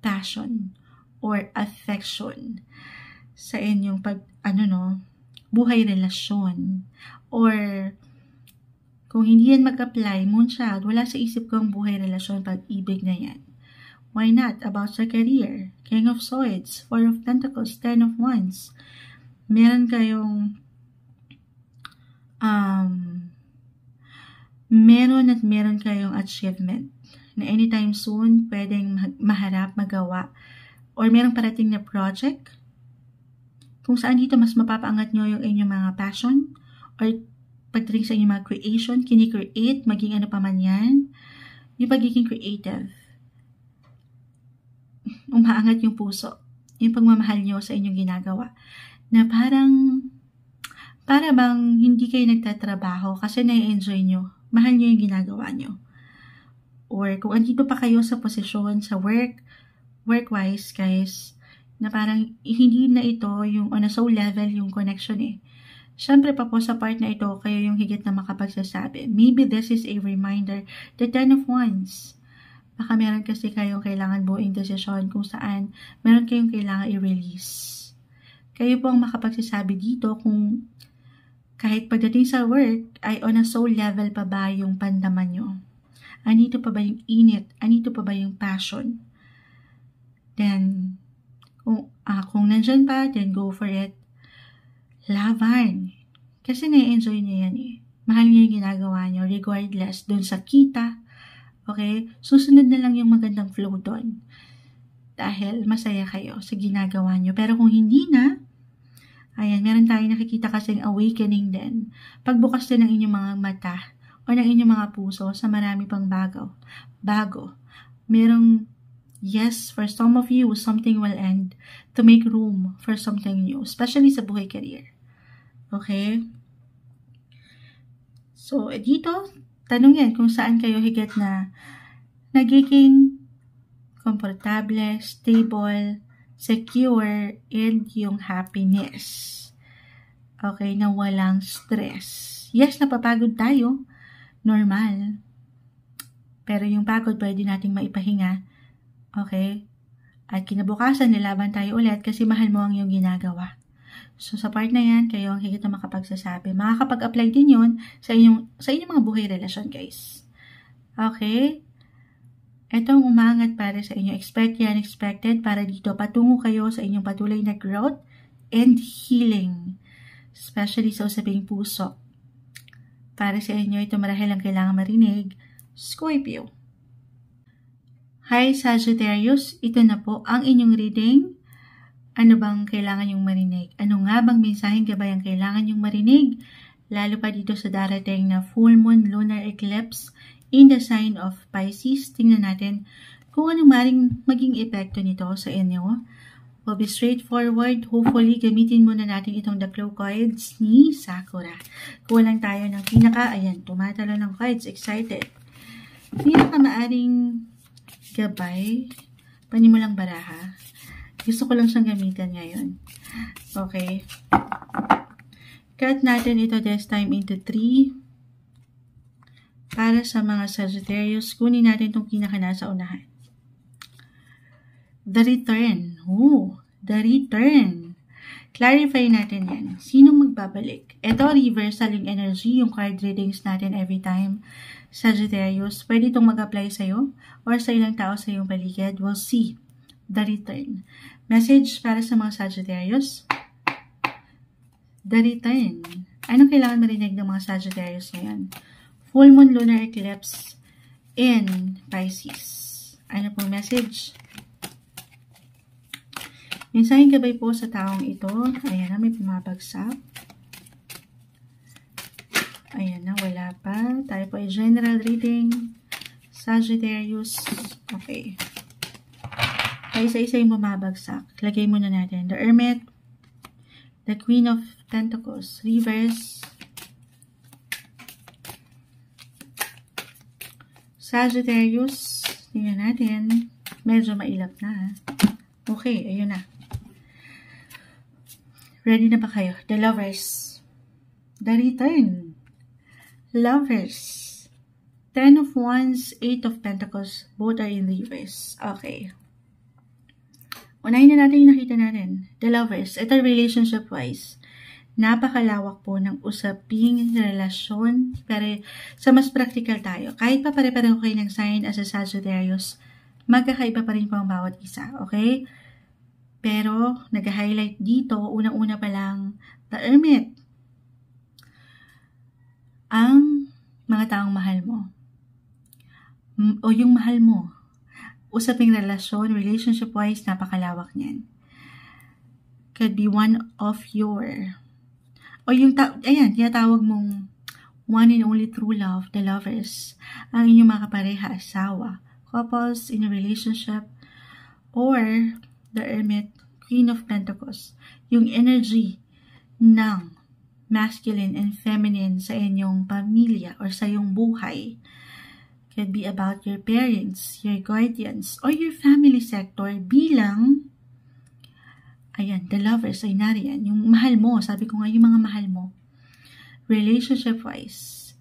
passion or affection sa inyong buhay relasyon. Or kung hindi yan mag-apply, Moonchild, wala sa isip ko ang buhay relasyon, pag-ibig na yan. Why not? About sa career, King of Swords, Four of Pentacles, Ten of Wands. Meron kayong meron kayong achievement na anytime soon pwedeng maharap, magawa, or merong parating na project kung saan dito mas mapapaangat nyo yung inyong mga passion or pagdating sa inyong mga creation, kini-create, maging ano pa man yan, yung pagiging creative. Umaangat yung puso, yung pagmamahal nyo sa inyong ginagawa. Na para bang hindi kayo nagtatrabaho kasi na-enjoy nyo. Mahal nyo yung ginagawa nyo. Or kung andito pa kayo sa posisyon, sa work-wise, guys, na parang hindi na ito yung on a soul level yung connection eh. Siyempre pa po sa part na ito, kayo yung higit na makapagsasabi. Maybe this is a reminder, the Ten of Wands. Baka meron kasi kayong kailangan buuing desisyon kung saan meron kayong kailangan i-release. Kayo po ang makapagsasabi dito kung kahit pagdating sa work ay on a soul level pa ba yung pandaman nyo. Anito pa ba yung init? Anito pa ba yung passion? Then, kung nandyan pa, then go for it. Laban. Kasi na-enjoy nyo yan eh. Mahal nyo yung ginagawa nyo regardless dun sa kita. Okay? Susunod na lang yung magandang flow dun. Dahil masaya kayo sa ginagawa nyo. Pero kung hindi na, ayan, meron tayong nakikita kasing awakening din. Pagbukas din ng inyong mga mata o ng inyong mga puso sa marami pang bago. Merong, yes, for some of you, something will end to make room for something new. Especially sa buhay career. Okay? So, dito, tanong yan kung saan kayo higit na nagiging komportable, stable, secure, and yung happiness. Okay, na walang stress. Yes, napapagod tayo. Normal. Pero yung pagod, pwede nating maipahinga. Okay? At kinabukasan, nilaban tayo ulit kasi mahal mo ang iyong ginagawa. So, sa part na yan, kayo ang higit na makapagsasabi. Makakapag-apply din yun sa inyong mga buhay relasyon, guys. Okay? Itong umangat para sa inyo, expected and unexpected, para dito patungo kayo sa inyong patuloy na growth and healing. Especially sa usaping puso. Para sa inyo, ito marahil ang kailangan marinig, Scorpio. Hi Sagittarius, ito na po ang inyong reading. Ano bang kailangan yung marinig? Ano nga bang mensaheng gabay ang kailangan yung marinig? Lalo pa dito sa darating na full moon lunar eclipse in the sign of Pisces. Tingnan natin kung anong maring maging epekto nito sa inyo. We'll be straightforward. Hopefully, gamitin muna natin itong the clue cards ni Sakura. Kulang tayo ng ayan, tumatalo ng cards. Excited. Maaring gabay. Panimulang baraha. Gusto ko lang siyang gamitan ngayon. Okay. Cut natin ito this time into 3. Para sa mga Sagittarius, kunin natin itong nasa unahan. The Return. The Return. Clarify natin yan. Sinong magbabalik? Ito, reversal yung energy, yung card readings natin every time. Sagittarius, pwede itong mag-apply sa'yo or sa ilang tao sa iyong paligid. We'll see. The Return. Message para sa mga Sagittarius. The Return. Anong kailangan marinig ng mga Sagittarius ngayon? Full moon lunar eclipse in Pisces. Ano pong message? Mensaheng gabay po sa taong ito. Ayan na, may pumabagsak. Ayan na, wala pa. Tayo po ay general reading. Sagittarius. Okay. Ay isa-isa yung bumabagsak. Lagay muna natin. The Hermit. The Queen of Pentacles. Reverse. Sagittarius. Tingnan natin. Medyo mailap na. Okay, ayun na. Ready na ba kayo? The Lovers. The Return. Lovers. Ten of Wands, Eight of Pentacles. Both are in reverse. Okay. Unahin na natin yung nakita natin. The Lovers. Ito relationship-wise. Napakalawak po ng usaping relasyon. Pero sa mas practical tayo. Kahit pa pare-pareho kayo ng sign as a Sagittarius, magkakaiba pa rin po ang bawat isa. Okay? Pero, nag-highlight dito, unang-una pa lang, the Hermit. Ang mga taong mahal mo. O yung mahal mo. Usaping relasyon, relationship-wise, napakalawak niyan. Could be one of your, o yung, ayan, tinatawag mong one and only true love, the lovers. Ang inyong mga kapareha, asawa, couples in a relationship, or the Hermit, Queen of Pentacles. Yung energy ng masculine and feminine sa inyong pamilya or sa iyong buhay. Could be about your parents, your guardians, or your family sector bilang, ayan, the lovers ay nariyan. Yung mahal mo, sabi ko nga, yung mga mahal mo. Relationship-wise.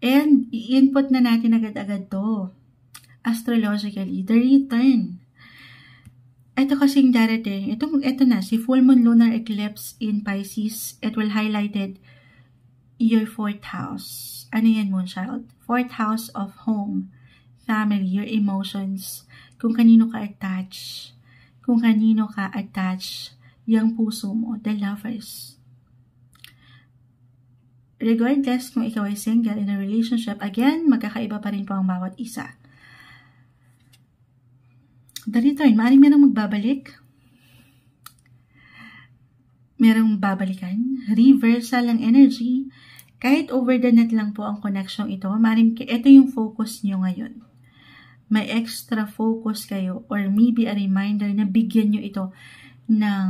And, i-input na natin agad-agad to. Astrologically, the return. Ito kasing darating, ito na, si full moon lunar eclipse in Pisces, it will highlighted your 4th house. Ano yan, Moonchild? 4th house of home, family, your emotions, kung kanino ka attach, yung puso mo, the lovers. Regardless kung ikaw ay single in a relationship, again, magkakaiba pa rin po ang bawat isa. The return, maaaring merong magbabalik, merong babalikan, reversal ng energy, kahit over the net lang po ang connection ito, maaaring ito yung focus nyo ngayon. May extra focus kayo or maybe a reminder na bigyan nyo ito ng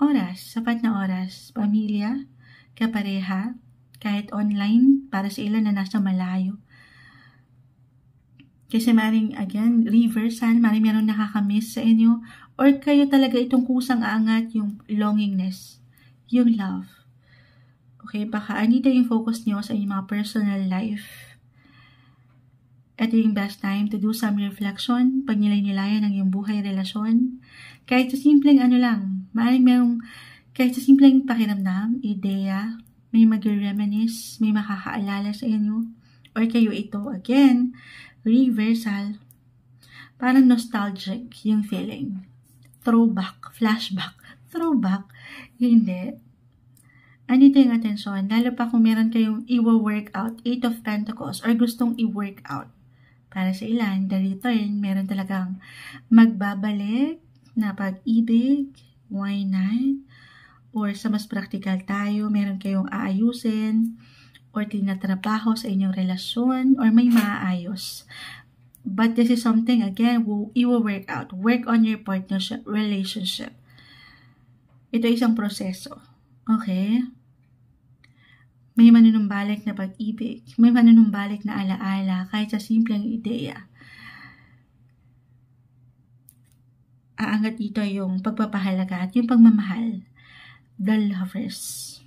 oras, sapat na oras, pamilya, kapareha, kahit online, para sa ilan na nasa malayo. Kasi maaaring, again, reversal, maaaring meron nakakamiss sa inyo, or kayo talaga itong kusang aangat yung longingness, yung love. Okay, baka andito yung focus nyo sa inyong mga personal life. Ito yung best time to do some reflection, pagnilay-nilayan ng iyong buhay, relasyon. Kahit sa simpleng ano lang, maaaring merong, kahit sa simpleng pakiramdam, ideya, may mag-reminisce, may makakaalala sa inyo, or kayo ito, again, reversal, parang nostalgic yung feeling. Throwback, flashback, throwback, hindi. Andito yung atensyon, lalo pa kung meron kayong i-workout, 8 of Pentacles, or gustong i-workout. Para sa ilan, the return, meron talagang magbabalik na pag-ibig, why not? Or sa mas practical tayo, meron kayong aayusin, or tinatrabaho sa inyong relasyon, or may maaayos. But this is something, again, i-work out. Work on your partnership, relationship. Ito isang proseso. Okay? May manunumbalik na pag-ibig. May manunumbalik na alaala kahit sa simpleng ideya. Aangat dito yung pagpapahalaga at yung pagmamahal. The lovers.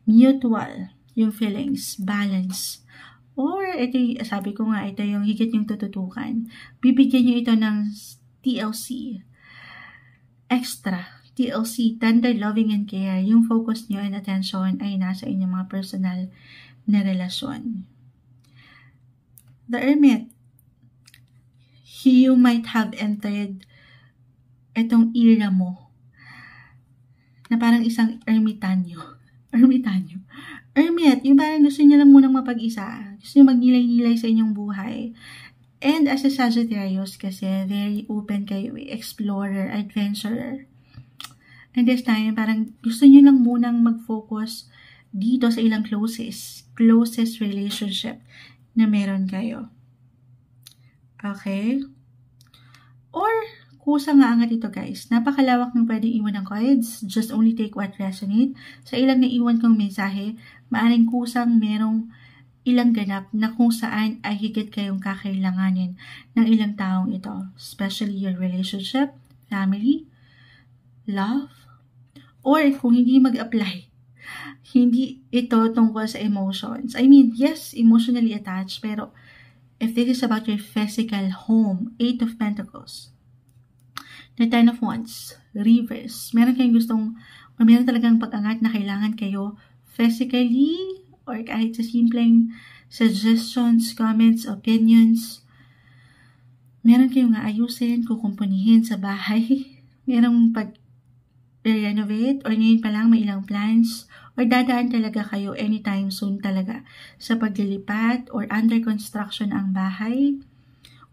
Mutual. Yung feelings. Balance. Or, ito, sabi ko nga, ito yung higit yung tututukan. Bibigyan nyo ito ng TLC. Extra. TLC, tender, loving, and care. Yung focus nyo and attention ay nasa inyong mga personal na relasyon. The Hermit. You might have entered itong era mo na parang isang ermitanyo. Hermit, yung parang gusto niyo lang munang mapag-isa. Gusto niyo magnilay-nilay sa inyong buhay. And as a Sagittarius kasi, very open kayo, explorer, adventurer. And this time, parang gusto niyo lang munang mag-focus dito sa ilang closest relationship na meron kayo. Okay? Or, kusa nga angat ito guys. Napakalawak ng pwedeng iwan ng cards. Just only take what resonate. Sa ilang naiwan kong mensahe, maaring kusang merong ilang ganap na kung saan ay higit kayong kakailanganin ng ilang taong ito. Especially your relationship, family, love, Or kung hindi mag-apply, hindi ito tungkol sa emotions. I mean, yes, emotionally attached, pero if this is about your physical home, 8 of Pentacles, the 10 of Wands, reverse, meron kayong gustong, or meron talagang pag-angat na kailangan kayo physically, or kahit sa simpleng suggestions, comments, opinions, meron kayong aayusin, kukumpunihin sa bahay, merong pag-renovate, or ngayon pa lang may ilang plans, or dadaan talaga kayo anytime soon talaga sa paglilipat or under construction ang bahay,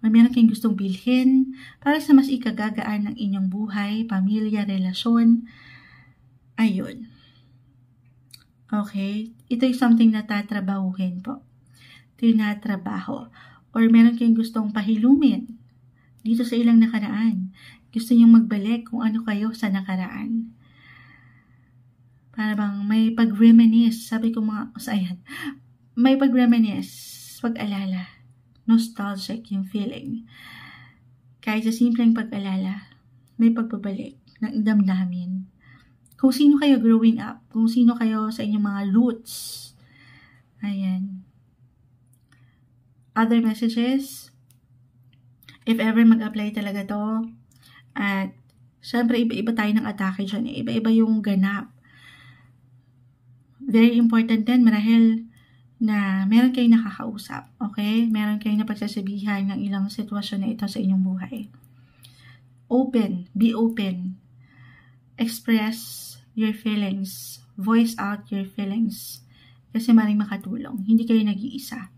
or meron kayong gustong bilhin para sa mas ikagagaan ng inyong buhay, pamilya, relasyon. Ayun. Okay? Ito yung something na tatrabahuhin po. Ito yung natrabaho. Or meron kayong gustong pahilumin dito sa ilang nakaraan. Gusto niyong magbalik kung ano kayo sa nakaraan. Para bang may pag-reminisce. Sabi ko ayan. May pag-reminisce, pag-alala. Nostalgic yung feeling. Kahit sa simpleng pag-alala, may pagbabalik ng damdamin. Kung sino kayo growing up, kung sino kayo sa inyong mga roots. Ayan. Other messages, if ever mag-apply talaga to, at syempre iba-iba tayo ng atake dyan. Iba-iba yung ganap. Very important din, marahil na meron kayong nakakausap, okay? Meron kayong napagsasabihan ng ilang sitwasyon na ito sa inyong buhay. Open, be open. Express your feelings. Voice out your feelings. Kasi maring makatulong. Hindi kayo nag-iisa.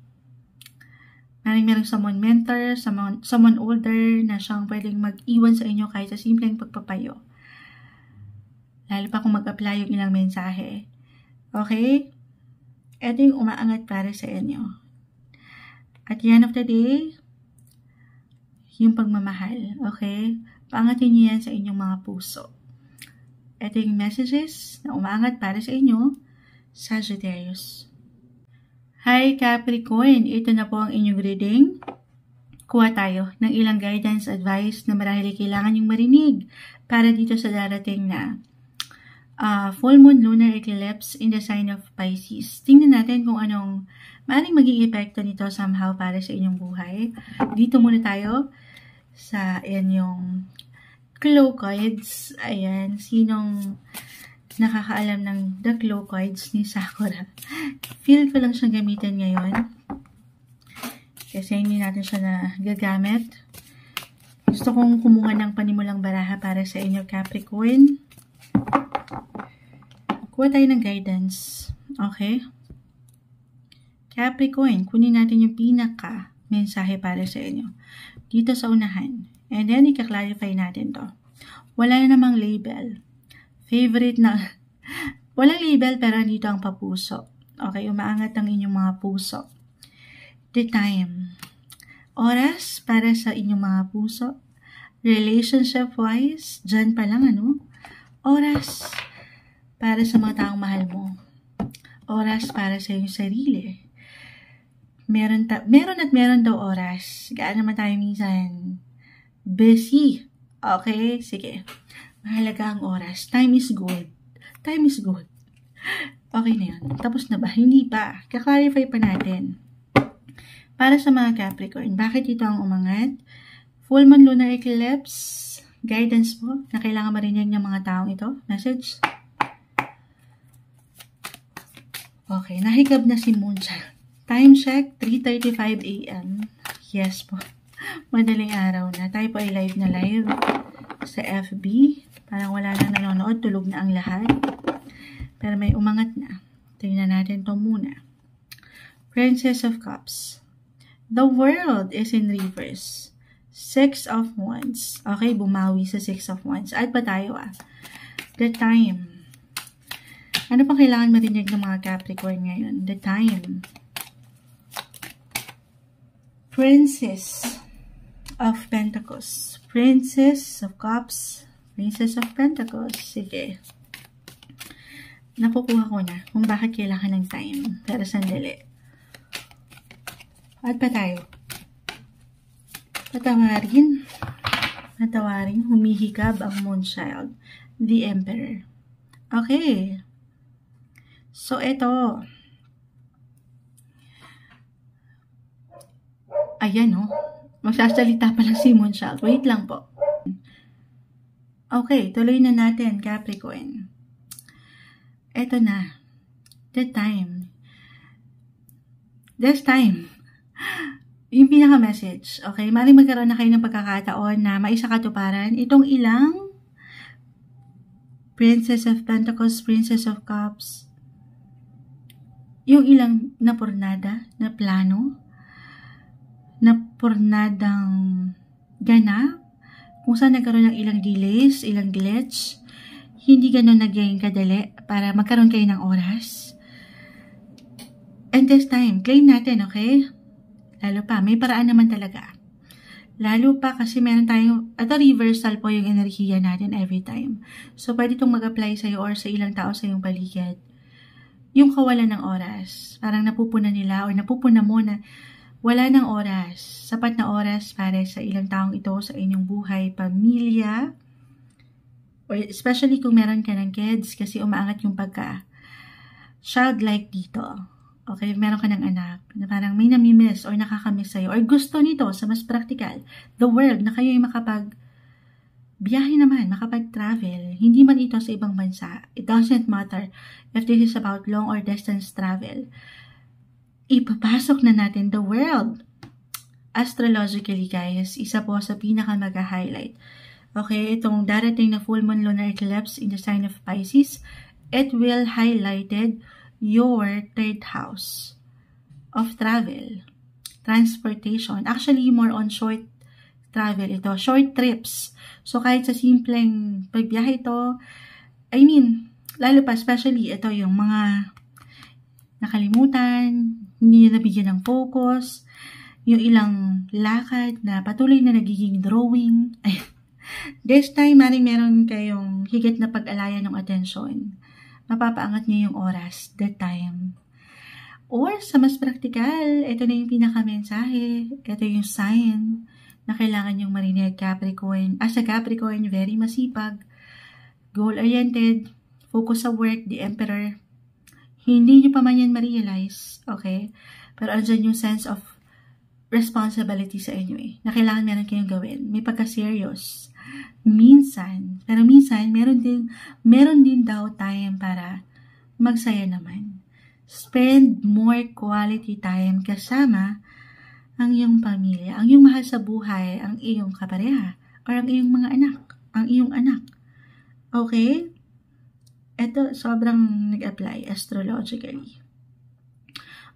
Meron someone mentor, someone older na siyang pwedeng mag-iwan sa inyo kahit sa simpleng pagpapayo. Lalo pa kung mag-apply yung ilang mensahe. Okay? Ito yung umaangat para sa inyo. At the end of the day, yung pagmamahal. Okay? Paangatin niyo yan sa inyong mga puso. Ito yung messages na umaangat para sa inyo, Sagittarius. Hi Capricorn! Ito na po ang inyong reading. Kuha tayo ng ilang guidance, advice na marahil kailangan yung marinig para dito sa darating na full moon lunar eclipse in the sign of Pisces. Tingnan natin kung anong maaaring maging epekto nito somehow para sa inyong buhay. Dito muna tayo sa inyong Claw cards. Ayan, sinong nakakaalam ng the Claw cards ni Sakura? Feel ko lang siyang gamitin ngayon. Kasi hindi natin siya na gagamit. Gusto kong kumuha ng panimulang baraha para sa inyo Capricorn. Kuha tayo ng guidance. Okay? Capricorn, kunin natin yung pinaka mensahe para sa inyo. Dito sa unahan. And then, ika-clarify natin to. Wala na namang label. Favorite na. Walang label pero dito ang papuso. Okay? Umaangat ang inyong mga puso. The time. Oras para sa inyong mga puso. Relationship-wise, dyan pa lang oras para sa mga taong mahal mo. Oras para sa iyong sarili. Meron daw oras. Gaan naman tayo minsan busy. Okay? Sige. Mahalaga ang oras. Time is good. Time is good. Okay na yan. Tapos na ba? Hindi pa. Kaklarify pa natin. Para sa mga Capricorn, bakit ito ang umangat? Full moon lunar eclipse. Guidance po na kailangan marinig ng mga taong ito. Message. Okay, nahigab na si Moonchild. Time check, 3:35 AM. Yes po. Madaling araw na. Tayo po ay live na live sa FB. Parang wala na nanonood. Tulog na ang lahat. Pero may umangat na. Tingnan natin to muna. Princess of Cups. The world is in reverse. 6 of Wands. Okay, bumawi sa 6 of Wands. At pa tayo The time. Ano pang kailangan marinig ng mga Capricorn ngayon? The time. Princess of Pentacles. Princess of Cups. Princess of Pentacles. Sige. Nakukuha ko na kung bakit kailangan ng time. Pero sandali. At pa tayo. Patawarin, humihikab ang Moonchild, the Emperor. Okay. So, ito. Ayan, oh. Magsasalita pa lang si Moonchild. Wait lang po. Okay, tuloy na natin, Capricorn. Ito na. The time. This time. Yung pinaka-message. Okay, maaaring magkaroon na kayo ng pagkakataon na maisakatuparan itong ilang Princess of Pentacles, Princess of Cups, yung ilang napurnada, na plano, napurnadang ganap, kung saan nagkaroon ng ilang delays, ilang glitch, hindi ganun naging kadali para magkaroon kayo ng oras. And this time, claim natin, okay? Lalo pa, may paraan naman talaga. Lalo pa kasi meron tayong, ito reversal po yung enerhiya natin every time. So, pwede itong mag-apply sa'yo or sa ilang tao sa iyong paligid. Yung kawalan ng oras. Parang napupuna nila or napupuna mo na wala ng oras. Sapat na oras para sa ilang taong ito sa inyong buhay, pamilya, or especially kung meron ka ng kids kasi umaangat yung pagka-childlike dito. Okay, meron ka ng anak na parang may namimiss or nakakamiss sa'yo or gusto nito sa mas practical, the world, na kayo ay makapag-biyahe naman, makapag-travel. Hindi man ito sa ibang bansa. It doesn't matter if this is about long or distance travel. Ipapasok na natin the world. Astrologically, guys, isa po sa pinaka mag-highlight. Okay, itong darating na full moon lunar eclipse in the sign of Pisces, it will highlighted your third house of travel, transportation. Actually, more on short travel ito, short trips. So, kahit sa simpleng pagbiyahe ito, I mean, lalo pa, especially, ito yung mga nakalimutan, hindi na nabigyan ng focus, yung ilang lakad na patuloy na nagiging drawing. This time, meron kayong higit na pag-alaya ng atensyon. Mapapaangat niyo yung oras, the time. Or sa mas praktikal, ito na yung pinaka-mensahe, ito yung sign na kailangan yung marinig, Capricorn. As a Capricorn, very masipag, goal-oriented, focus sa work, the Emperor. Hindi nyo pa man yan ma-realize, okay? Pero andyan yung sense of responsibility sa inyo na kailangan meron kayong gawin. May pagka-serious. Minsan, pero minsan, meron din daw time para magsaya naman. Spend more quality time kasama ang iyong pamilya, ang iyong mahal sa buhay, ang iyong kapareha, or ang iyong mga anak, ang iyong anak. Okay? Ito, sobrang nag-apply astrologically.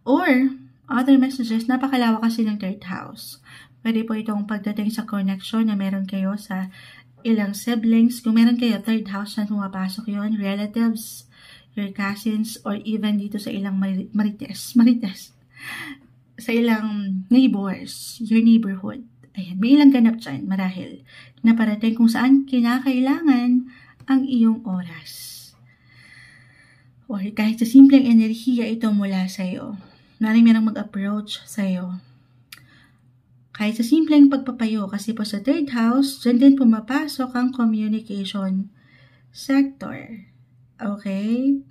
Or, other messages, napakalawak kasi ng third house. Pwede po itong pagdating sa connection na meron kayo sa ilang siblings. Kung meron kayo third house na pumapasok yon, relatives, your cousins, or even dito sa ilang marites. Sa ilang neighbors, your neighborhood. Ayan, may ilang ganap dyan, marahil, na parating kung saan kinakailangan ang iyong oras. Or kahit sa simpleng enerhiya ito mula sa'yo. Merong mag-approach sa'yo. Kahit sa simpleng pagpapayo, kasi po sa third house, dyan din pumapasok ang communication sector. Okay?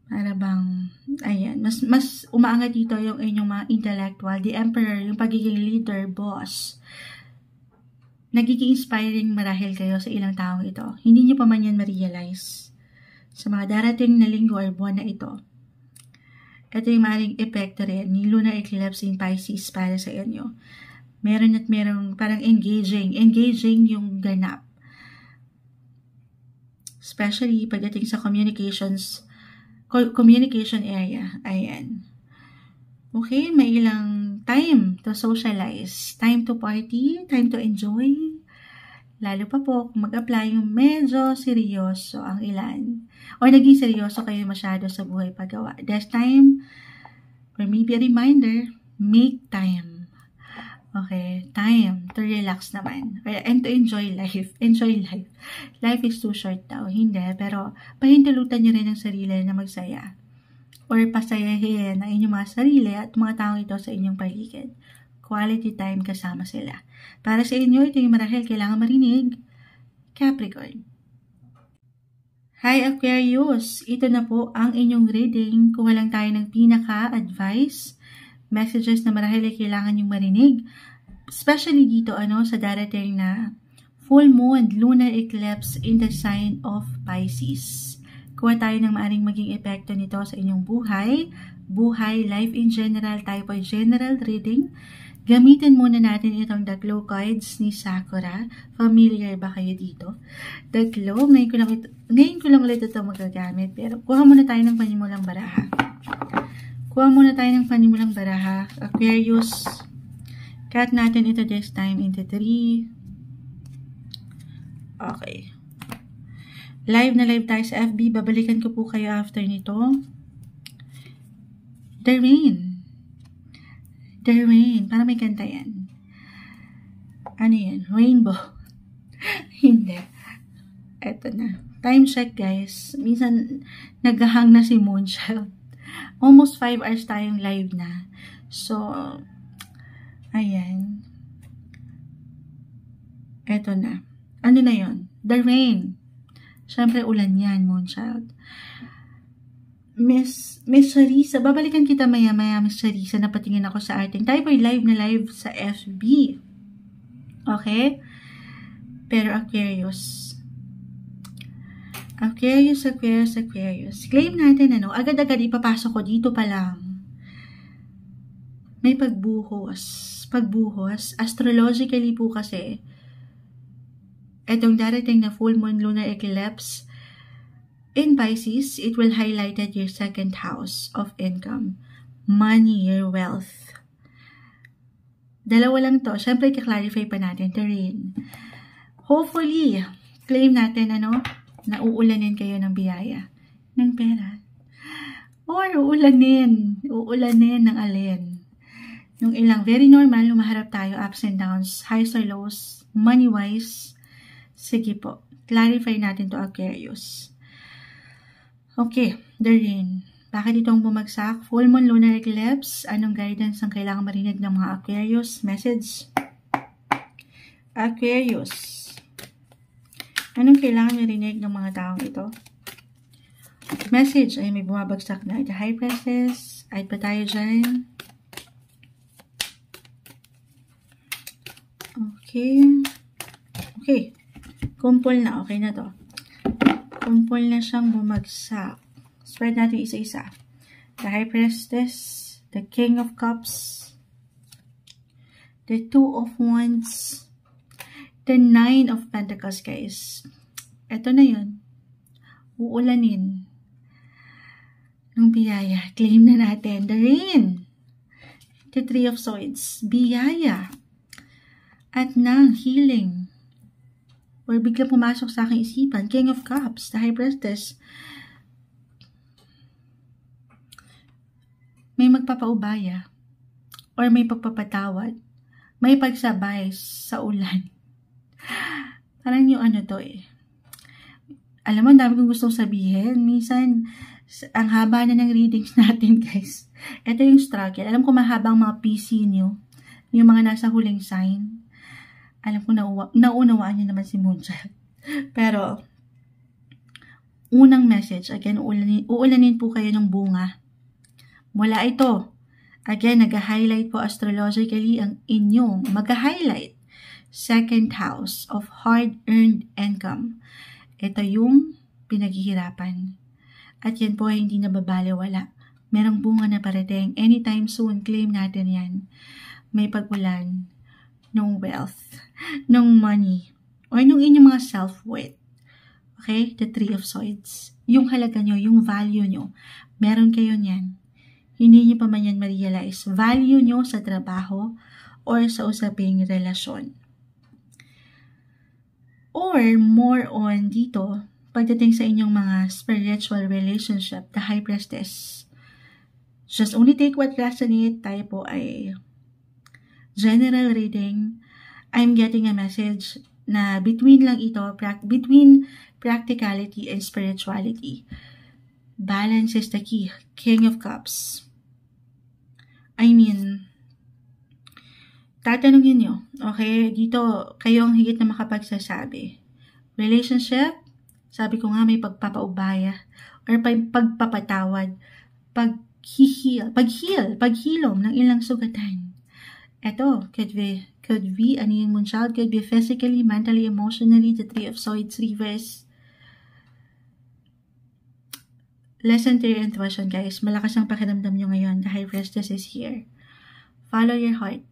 Para bang, ayan, mas umaangat dito yung inyong mga intellectual, the Emperor, yung pagiging leader, boss. Nagiging inspiring marahil kayo sa ilang taong ito. Hindi nyo pa man yan ma-realize. Sa mga darating na linggo or buwan na ito, ito yung maaaring epekto rin ni lunar eclipse in Pisces para sa inyo. Meron at merong parang engaging yung ganap. Especially pagdating sa communication area. Ayan. Okay, may ilang time to socialize, time to party, time to enjoy. Lalo pa po kung mag-apply yung medyo seryoso ang ilan. O naging seryoso kayo masyado sa buhay paggawa. This time, or maybe a reminder, make time. Okay, time to relax naman. And to enjoy life. Enjoy life. Life is too short daw. Hindi, pero pahintulutan nyo rin ang sarili na magsaya. Or pasayahin ang inyong mga sarili at mga taong ito sa inyong paligid. Quality time kasama sila. Para sa inyo, ito yung marahil kailangan marinig, Capricorn. Hi Aquarius! Ito na po ang inyong reading. Kuha lang tayo ng pinaka-advice, messages na marahil ay kailangan yung marinig. Especially dito sa darating na full moon, lunar eclipse in the sign of Pisces. Kuha tayo ng maaring maging epekto nito sa inyong buhay, life in general, tayo po general reading. Gamitin muna natin itong The Glow cards ni Sakura. Familiar ba kayo dito? The Glow, ngayon ko lang ulit ito magagamit. Pero kuha muna tayo ng panimulang baraha. Aquarius, cut natin ito this time into 3. Okay. Live na live tayo sa FB. Babalikan ko po kayo after nito. The Rain. Para may kanta yan. Ano yan? Rainbow. Hindi. Eto na. Time check, guys. Minsan, naghahang na si Moonchild. Almost 5 hours tayong live na. So, ayan. Eto na. Ano na yon? The Rain. Siyempre, ulan yan, Moonchild. Miss Charissa, babalikan kita maya-maya, Miss Charissa, napatingin ako sa ating. Tayo po'y live na live sa FB. Okay? Pero Aquarius. Claim natin, agad-agad ipapasok ko dito pa lang. May pagbuhos. Astrologically po kasi, etong darating na full moon lunar eclipse, in Pisces, it will highlight your second house of income, money, your wealth. Dalawa lang to. Siyempre, i-clarify pa natin. The Rain. Hopefully, claim natin, na uulanin kayo ng biyaya, ng pera. Or uulanin ng alin. Nung ilang, very normal, lumaharap tayo, ups and downs, highs or lows, money-wise. Sige po, clarify natin to, Aquarius. Okay, The Rain. Bakit itong bumagsak? Full moon lunar eclipse. Anong guidance ang kailangan marinig ng mga Aquarius? Message. Aquarius. Anong kailangan marinig ng mga taong ito? Message. Ay, may bumabagsak na. The High Priestess. Ay pa tayo dyan. Okay. Kumpol na. Okay na to. Kumpol na siyang bumagsak. Spread natin isa-isa. The High Priestess, the King of Cups, the Two of Wands, the Nine of Pentacles, guys. Ito na yun. Uulanin ng biyaya. Claim na natin. The Rain, the Three of Swords, biyaya, at ng healing. Or bigla pumasok sa aking isipan, King of Cups, the High Priestess. May magpapaubaya. Or may pagpapatawad. May pagsabay sa ulan. Parang yung to Alam mo, dami kong gustong sabihin. Minsan, ang haba na ng readings natin, guys. Ito yung struggle. Alam ko mahabang mga PC nyo. Yung mga nasa huling sign. Alam ko naunawaan niyo naman si Moonchild. Pero, unang message, again, uulanin po kayo ng bunga. Mula ito, again, nag-highlight po astrologically ang inyong mag-highlight second house of hard-earned income. Ito yung pinaghihirapan. At yan po ay hindi nababaliwala. Merong bunga na parating. Anytime soon, claim natin yan. May pag-ulan ng wealth, ng money, or nung inyong mga self-worth. Okay? The Three of Swords. Yung halaga nyo, yung value nyo, meron kayo niyan. Hindi nyo pa man yan ma-realize. Value nyo sa trabaho or sa usaping relasyon. Or more on dito, pagdating sa inyong mga spiritual relationship, the High Priestess. Just only take what resonate. Tayo po ay general reading. I'm getting a message na between lang ito, between practicality and spirituality. Balance is the key. King of Cups. Tatanungin nyo, okay, dito kayo ang higit na makapagsasabi. Relationship, Sabi ko nga may pagpapaubaya or pagpapatawad, paghilom ng ilang sugatan. Ito, could be, ano yun mo child, could be physically, mentally, emotionally, the Three of Swords reverse. Listen to your intuition, guys. Malakas ang pakiramdam nyo ngayon. The High Priestess is here. Follow your heart.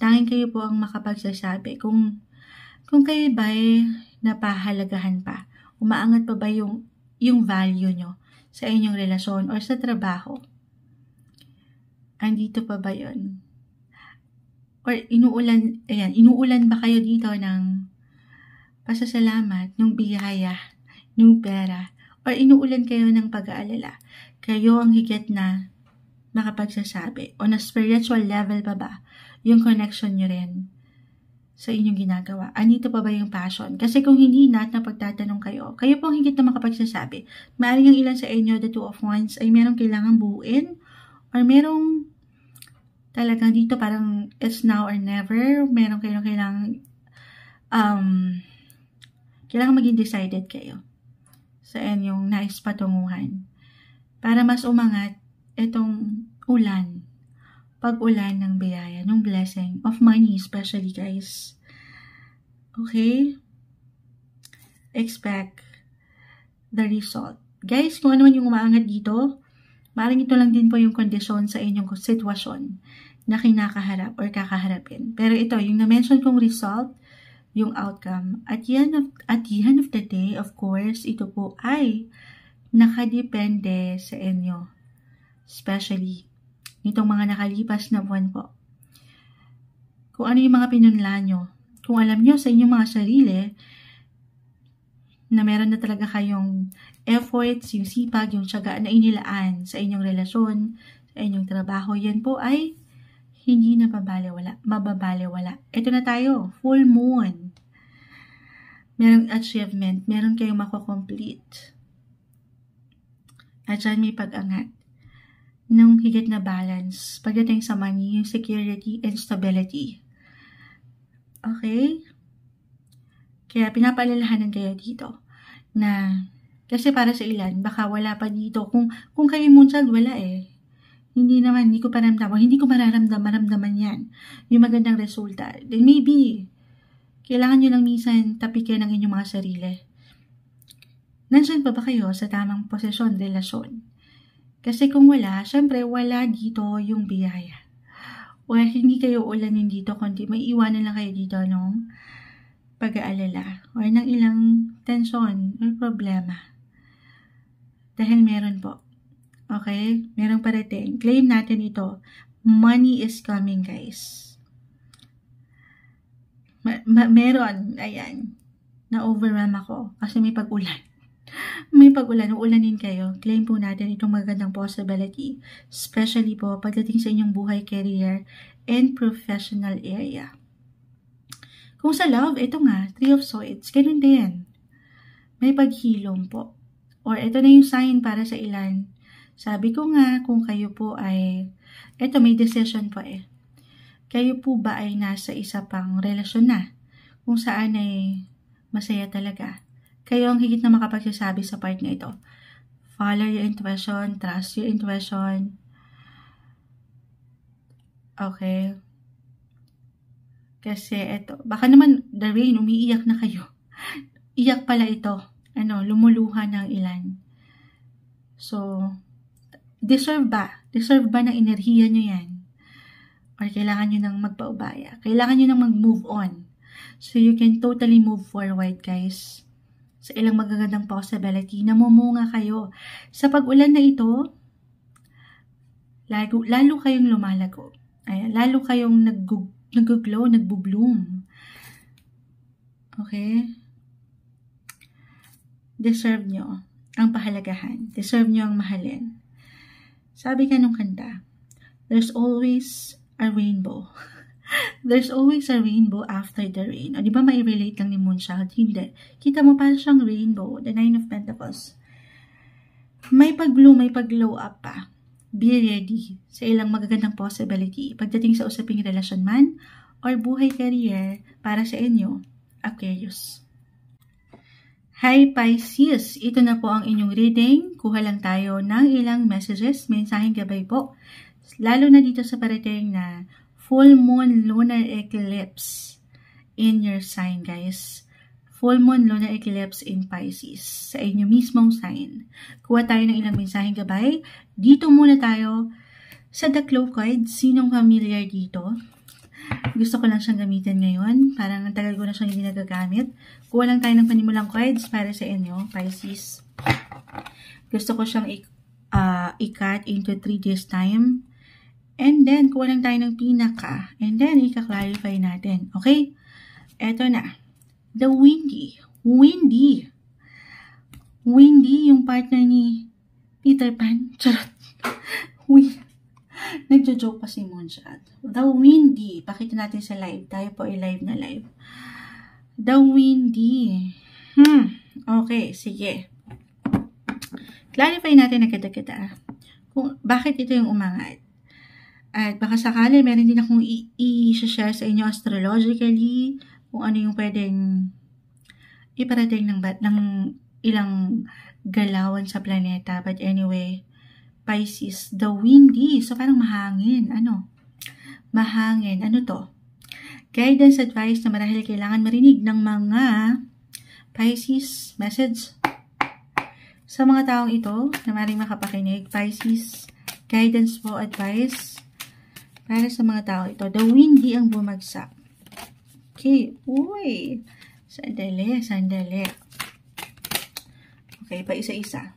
Tanging kayo po ang makapagsasabi. Kung kayo ba'y napahalagahan pa, umaangat pa ba yung value nyo sa inyong relasyon or sa trabaho? Andito pa ba yun? Or inuulan ba kayo dito ng pasasalamat, ng biyaya, ng pera, or inuulan kayo ng pag-aalala? Kayo ang higit na makapagsasabi. On a spiritual level pa ba yung connection nyo rin sa inyong ginagawa? Andito pa ba yung passion? Kasi kung hindi na pagtatanong kayo po ang higit na makapagsasabi. Maaaring ang ilan sa inyo, the Two of Wands, ay merong kailangan buuin or merong talagang dito parang it's now or never. Meron kayong kailangan maging decided kayo sa inyong nais patunguhan para mas umangat itong pag-ulan ng biyaya, ng blessing of money especially, guys. Okay? Expect the result. Guys, kung ano man yung umaangat dito, maaaring ito lang din po yung kondisyon sa inyong sitwasyon na kinakaharap or kakaharapin. Pero ito, yung na-mention kong result, yung outcome, at the end of the day, of course, ito po ay nakadepende sa inyo. Especially, nitong mga nakalipas na buwan po. Kung ano yung mga pinunla nyo. Kung alam nyo sa inyong mga sarili, na meron na talaga kayong efforts, yung sipag, yung tiyaga na inilaan sa inyong relasyon, sa inyong trabaho, yan po ay hindi na mababaliwala. Ito na tayo, full moon. Merong achievement, meron kayong mako-complete. At dyan may pag-angat ng higit na balance pagdating sa money, yung security and stability. Okay? Kaya pinapaalalahanan kayo dito na kasi para sa ilan, baka wala pa dito. Kung kayo munchal, wala eh. Hindi ko maramdaman yan. Yung magandang resulta. Then maybe, kailangan nyo lang minsan tapikin ang inyong mga sarili. Nandiyan pa ba kayo sa tamang posisyon, relasyon? Kasi kung wala, syempre wala dito yung biyaya. O hindi kayo ulanin dito, kundi may iwanan lang kayo dito ng pag-aalala o ng ilang tensyon o problema. Dahil meron po. Okay? Merong parating. Claim natin ito. Money is coming, guys. Meron. Ayan. Na-overwhelm ako. Kasi may pag-ulan. May pag-ulan. Uulanin kayo. Claim po natin itong magandang possibility. Especially po pagdating sa inyong buhay, career, and professional area. Kung sa love, ito nga, Three of Swords. Ganun din. May paghilom po. Or ito na yung sign para sa ilan. Sabi ko nga, kung kayo po ay, eto may decision po eh. Kayo po ba ay nasa isa pang relasyon na? Kung saan ay masaya talaga. Kayo ang higit na makapagsasabi sa part na ito. Follow your intuition, trust your intuition. Okay. Kasi eto, baka naman the rain, umiiyak na kayo. Iyak pala ito. Lumuluha ng ilan. So, deserve ba ng enerhiya nyo yan? Or kailangan nyo nang magpaubaya? Kailangan nyo nang mag-move on. So you can totally move forward, guys. Sa ilang magagandang possibility, namumunga kayo. Sa pag-ulan na ito, lalo kayong lumalago. Ayan, lalo kayong nag-glow, nagbo-bloom. Okay? Deserve nyo ang pahalagahan. Deserve nyo ang mahalin. Sabi ka nung kanta, there's always a rainbow. There's always a rainbow after the rain. O, di ba mai-relate lang ni Moonchild? Hindi. Kita mo para siyang rainbow, the Nine of Pentacles. May pag-bloom, may pag-glow up pa. Be ready sa ilang magagandang possibility pagdating sa usaping relasyon man or buhay career para sa inyo, Aquarius. Hi Pisces! Ito na po ang inyong reading. Kuha lang tayo ng ilang messages, mensaheng gabay po. Lalo na dito sa parating na full moon lunar eclipse in your sign, guys. Full moon lunar eclipse in Pisces sa inyong mismong sign. Kuha tayo ng ilang mensaheng gabay. Dito muna tayo sa The Clue Card. Sinong familiar dito? Gusto ko lang siyang gamitin ngayon. Parang ang tagal ko na siyang hindi nagagamit. Kuha lang tayo ng panimulang cards para sa inyo, Pisces. Gusto ko siyang i-cut into 3 days time. And then, kuha lang tayo ng pinaka. And then, i-clarify natin. Okay? Eto na. The Windy. Windy. Windy, yung partner ni Peter Pan. Charot. Nagjo-joke pa si Moonshot. The Windy. Pakita natin sa live. Tayo po ay live na live. The Windy. Okay, sige. Clarify natin agad-agad kung bakit ito yung umangat. At baka sakali meron din akong i-share sa inyo astrologically kung ano yung pwedeng iparating ng ilang galawan sa planeta. But anyway, Pisces, the windy. So, parang mahangin. Ano? Mahangin. Ano to? Guidance, advice na marahil kailangan marinig ng mga Pisces message. Sa mga taong ito, na maring makapakinig, Pisces, guidance po, advice, para sa mga tao ito. The windy ang bumagsak. Okay. Uy. Sandali, sandali. Okay, pa isa-isa.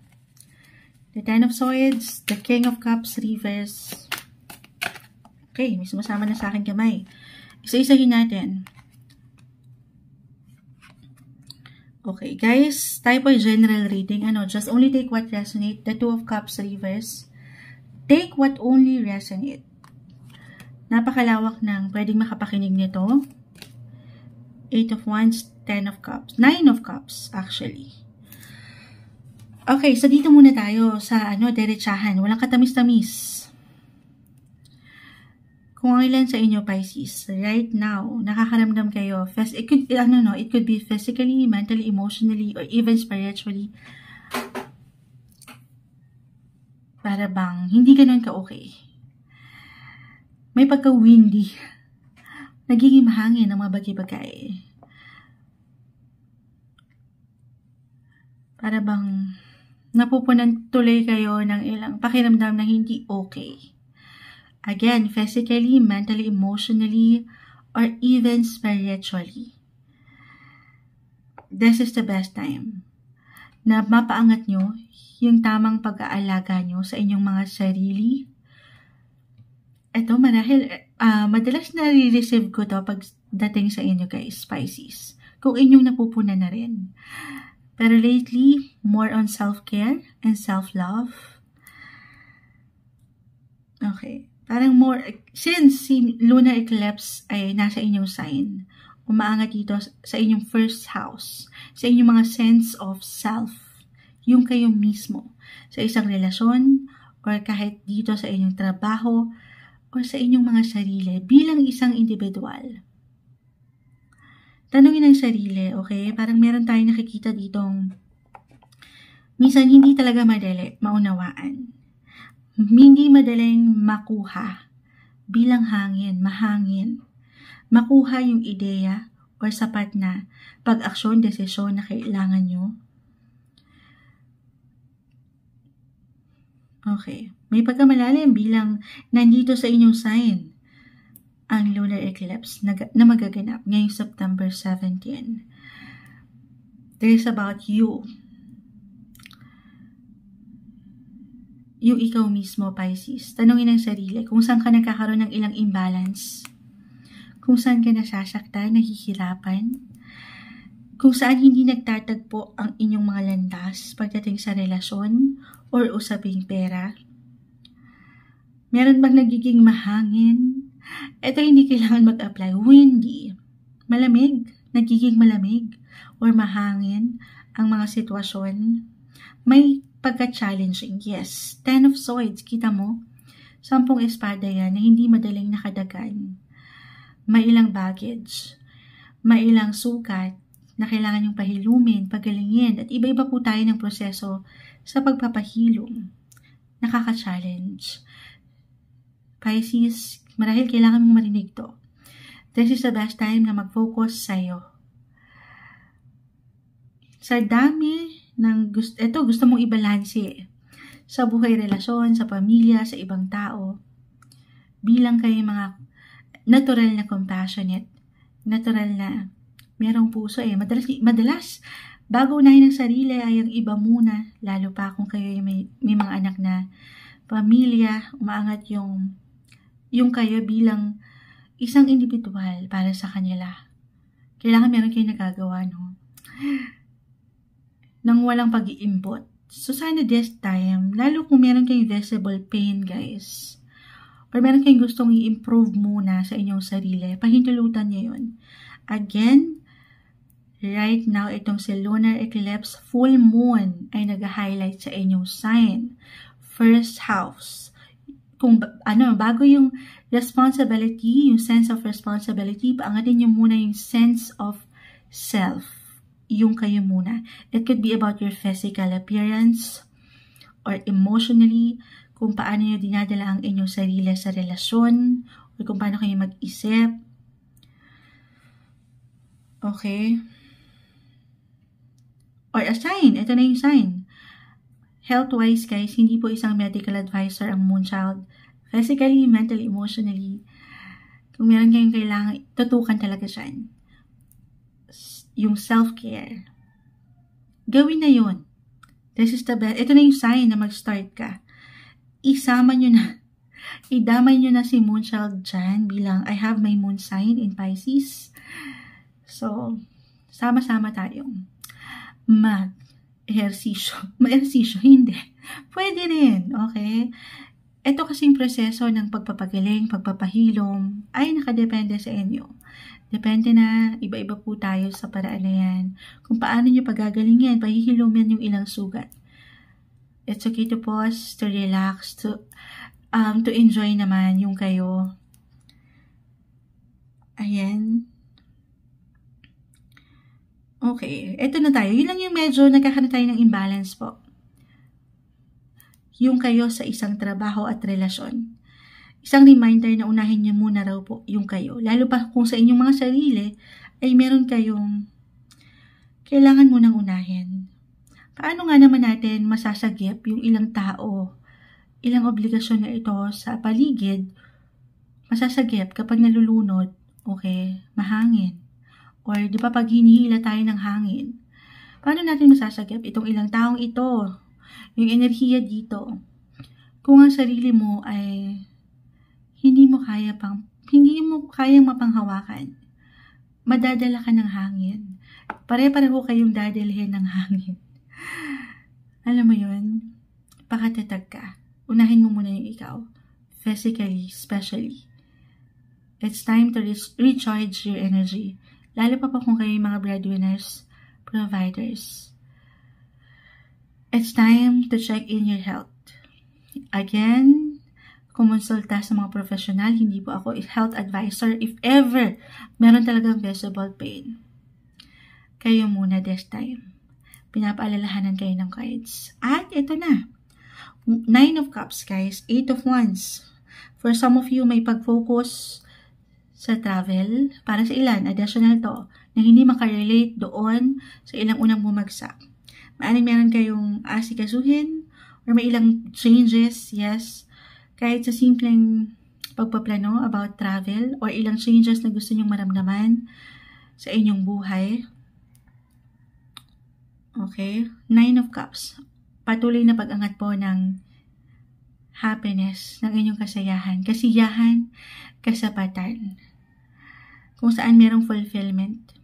The Ten of Swords, the King of Cups, reverse. Okay, may sumasama na sa akin kamay. Isa-isahin natin. Okay, guys, tayo po ay general reading. Just only take what resonate. The Two of Cups, reverse. Take what only resonate. Napakalawak ng pwedeng makapakinig nito. 8 of Wands, 10 of Cups. 9 of Cups, actually. Okay, so dito muna tayo sa derechahan. Walang katamis-tamis. Kung ang ilan sa inyo, Pisces, right now, nakakaramdam kayo, it could be physically, mentally, emotionally, or even spiritually. Para bang hindi ganun ka-okay. May pagka-windy. Nagiging mahangin ang mga bagay-bagay. Para bang napupunan tuloy kayo ng ilang pakiramdam na hindi okay. Again, physically, mentally, emotionally, or even spiritually. This is the best time na mapaangat nyo yung tamang pag-aalaga nyo sa inyong mga sarili. Ito, marahil, madalas na-receive ko to pagdating sa inyo guys, Pisces. Kung inyong napupunan na rin. Pero lately, more on self-care and self-love. Okay. Parang more, since si lunar eclipse ay nasa inyong sign, umaangat dito sa inyong first house, sa inyong mga sense of self, yung kayo mismo, sa isang relasyon, or kahit dito sa inyong trabaho, or sa inyong mga sarili, bilang isang individual. Tanungin ang sarili, okay? Parang meron tayong nakikita ditong minsan hindi talaga madali maunawaan. Hindi madaling makuha bilang hangin, mahangin. Makuha yung ideya or sapat na pag-aksyon, desisyon na kailangan nyo. Okay. May pagkamalalim bilang nandito sa inyong sign ang lunar eclipse na magaganap ngayong September 17. This is about you. Yung ikaw mismo, Pisces. Tanungin ang sarili kung saan ka nagkakaroon ng ilang imbalance. Kung saan ka nasasaktan, nahihirapan. Kung saan hindi nagtatagpo ang inyong mga landas pagdating sa relasyon or usaping pera. Meron bang nagiging mahangin? Ito hindi kailangan mag-apply. Windy. Malamig. Nagiging malamig. Or mahangin ang mga sitwasyon. May pagka-challenging. Yes. 10 of Swords. Kita mo? 10 espada yan na hindi madaling nakadagan. May ilang baggage. May ilang sukat na kailangan yung pahilumin, pagalingin, at iba-iba po tayo ng proseso sa pagpapahilom. Nakaka-challenge. Pisces, marahil kailangan mong marinig to. This is the best time na mag-focus sa'yo. Sa dami ng gusto mong ibalanse sa buhay, relasyon, sa pamilya, sa ibang tao. Bilang kayo mga natural na compassionate, natural na merong puso Madalas, bago unahin ang sarili ay ang iba muna, lalo pa kung kayo may mga anak na pamilya, umaangat yung kayo bilang isang individual para sa kanila. Kailangan meron kayo nagagawa, no? Nang walang pag-iimbot. So, sana this time, lalo kung meron kayong visible pain, guys, or meron kayong gustong i-improve muna sa inyong sarili, pahintulutan nyo yun. Again, right now, itong si lunar eclipse, full moon, ay nag-highlight sa inyong sign. First house. Kung bago yung responsibility, yung sense of responsibility, paangatin nyo muna yung sense of self. Yung kayo muna. It could be about your physical appearance or emotionally, kung paano nyo dinadala ang inyong sarili sa relasyon or kung paano kayo mag-isip. Okay? Or a sign. Ito na yung sign. Health-wise, guys, hindi po isang medical advisor ang moonchild. Physically, mentally, emotionally. Kung meron kayong kailangan, tutukan talaga siya. Yung self-care. Gawin na yun. This is the best. Ito na yung sign na mag-start ka. Isama nyo na. Idamay nyo na si Moonchild dyan bilang I have my moon sign in Pisces. So, sama-sama tayong mag-ehersisyo. Mag-ehersisyo, hindi. Pwede rin, okay? Ito kasing proseso ng pagpapagaling, pagpapahilom ay nakadepende sa inyo. Depende na, iba-iba po tayo sa paraan na yan. Kung paano nyo pagagalingin, pahihilumin yung ilang sugat. It's okay to pause, to relax, to enjoy naman yung kayo. Ayan. Okay, eto na tayo. Yun lang yung medyo nagkakaroon tayo ng imbalance po. Yung kayo sa isang trabaho at relasyon. Isang reminder na unahin niyo muna raw po yung kayo. Lalo pa kung sa inyong mga sarili ay meron kayong kailangan munang unahin. Paano nga naman natin masasagip yung ilang tao, ilang obligasyon na ito sa paligid, masasagip kapag nalulunod, okay, mahangin. Or di ba pag hinihila tayo ng hangin, paano natin masasagip itong ilang taong ito, yung enerhiya dito? Kung ang sarili mo ay hindi mo kayang mapanghawakan, madadala ka ng hangin. Pare-pareho kayong dadalhin ng hangin. Alam mo yun, pakatatag ka. Unahin mo muna yung ikaw. Physically, especially. It's time to recharge your energy. Lalo pa kung kayo yung mga breadwinners, providers. It's time to check in your health. Again, kumonsulta sa mga profesional. Hindi po ako health advisor. If ever meron talagang visible pain, kayo muna this time. Pinapaalalahanan kayo ng cards. At ito na. 9 of Cups, guys. 8 of Wands. For some of you, may pag-focus sa travel. Para sa ilan, additional to, na hindi makarelate doon sa ilang unang bumagsak. Maaring meron kayong asikasuhin or may ilang changes, yes. Kahit sa simpleng pagpaplano about travel or ilang changes na gusto nyong maramdaman sa inyong buhay. Okay? 9 of Cups. Patuloy na pag-angat po ng happiness, ng inyong kasayahan, kasiyahan, kasapatan. Kung saan merong fulfillment.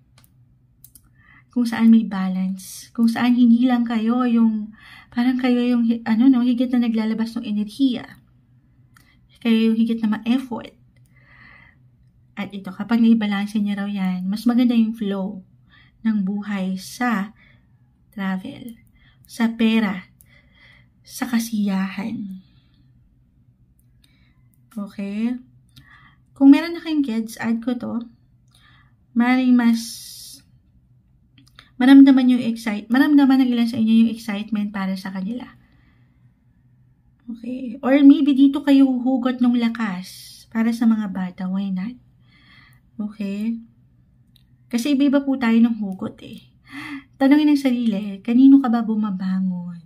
Kung saan may balance. Kung saan hindi lang kayo yung, parang kayo yung, higit na naglalabas ng enerhiya. Kayo yung higit na ma-effort. At ito, kapag naibalansin niyo raw yan, mas maganda yung flow ng buhay sa travel, sa pera, sa kasiyahan. Okay? Kung meron na kayong kids, add ko to. Maring mas Maramdaman ng ilan sa inyo yung excitement para sa kanila. Okay. Or maybe dito kayo hugot ng lakas para sa mga bata. Why not? Okay. Kasi iba-iba po tayo ng hugot eh. Tanungin ng sarili, kanino ka ba bumabangon?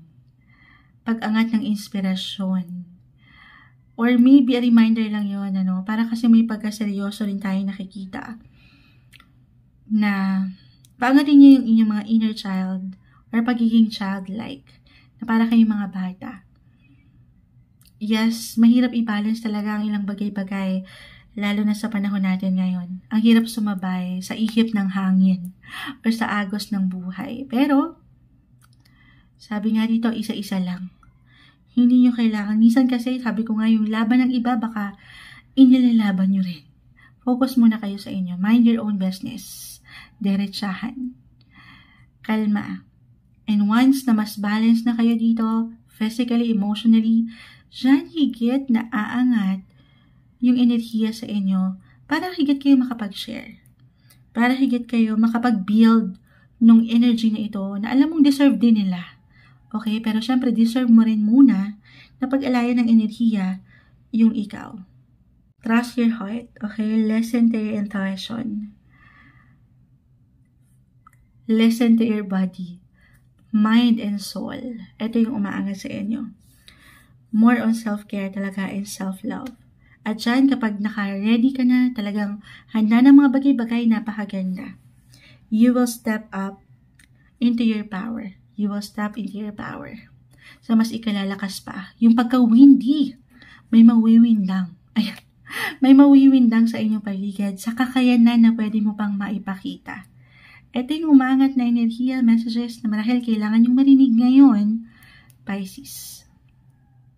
Pag-angat ng inspirasyon. Or maybe a reminder lang yun, para kasi may pagkaseryoso rin tayo nakikita. Na paangatin niyo yung inyong mga inner child or pagiging childlike. Na para kayong mga bata. Yes, mahirap i-balance talaga ang ilang bagay-bagay. Lalo na sa panahon natin ngayon. Ang hirap sumabay sa ihip ng hangin o sa agos ng buhay. Pero, sabi nga dito, isa-isa lang. Hindi nyo kailangan. Minsan kasi, sabi ko nga, yung laban ng iba, baka inilalaban nyo rin. Focus muna kayo sa inyo. Mind your own business. Diretsahan. Kalma. And once na mas balance na kayo dito, physically, emotionally, dyan higit na aangat yung enerhiya sa inyo para higit kayo makapag-share. Para higit kayo makapag-build nung energy na ito na alam mong deserve din nila. Okay? Pero syempre, deserve mo rin muna na pag-alayan ng enerhiya yung ikaw. Trust your heart. Okay? Listen to your intuition. Listen to your body. Mind and soul. Ito yung umaangat sa inyo. More on self-care talaga and self-love. At dyan, kapag naka-ready ka na, talagang handa ng mga bagay-bagay, napakaganda. You will step up into your power. You will step into your power. So, mas ikalalakas pa. Yung pagka-windy, may mawiwindang. Ayan. May mawiwindang sa inyong paligid, sa kakayanan na pwede mo pang maipakita. Ito yung umangat na enerhiya, messages na marahil kailangan yung marinig ngayon, Pisces.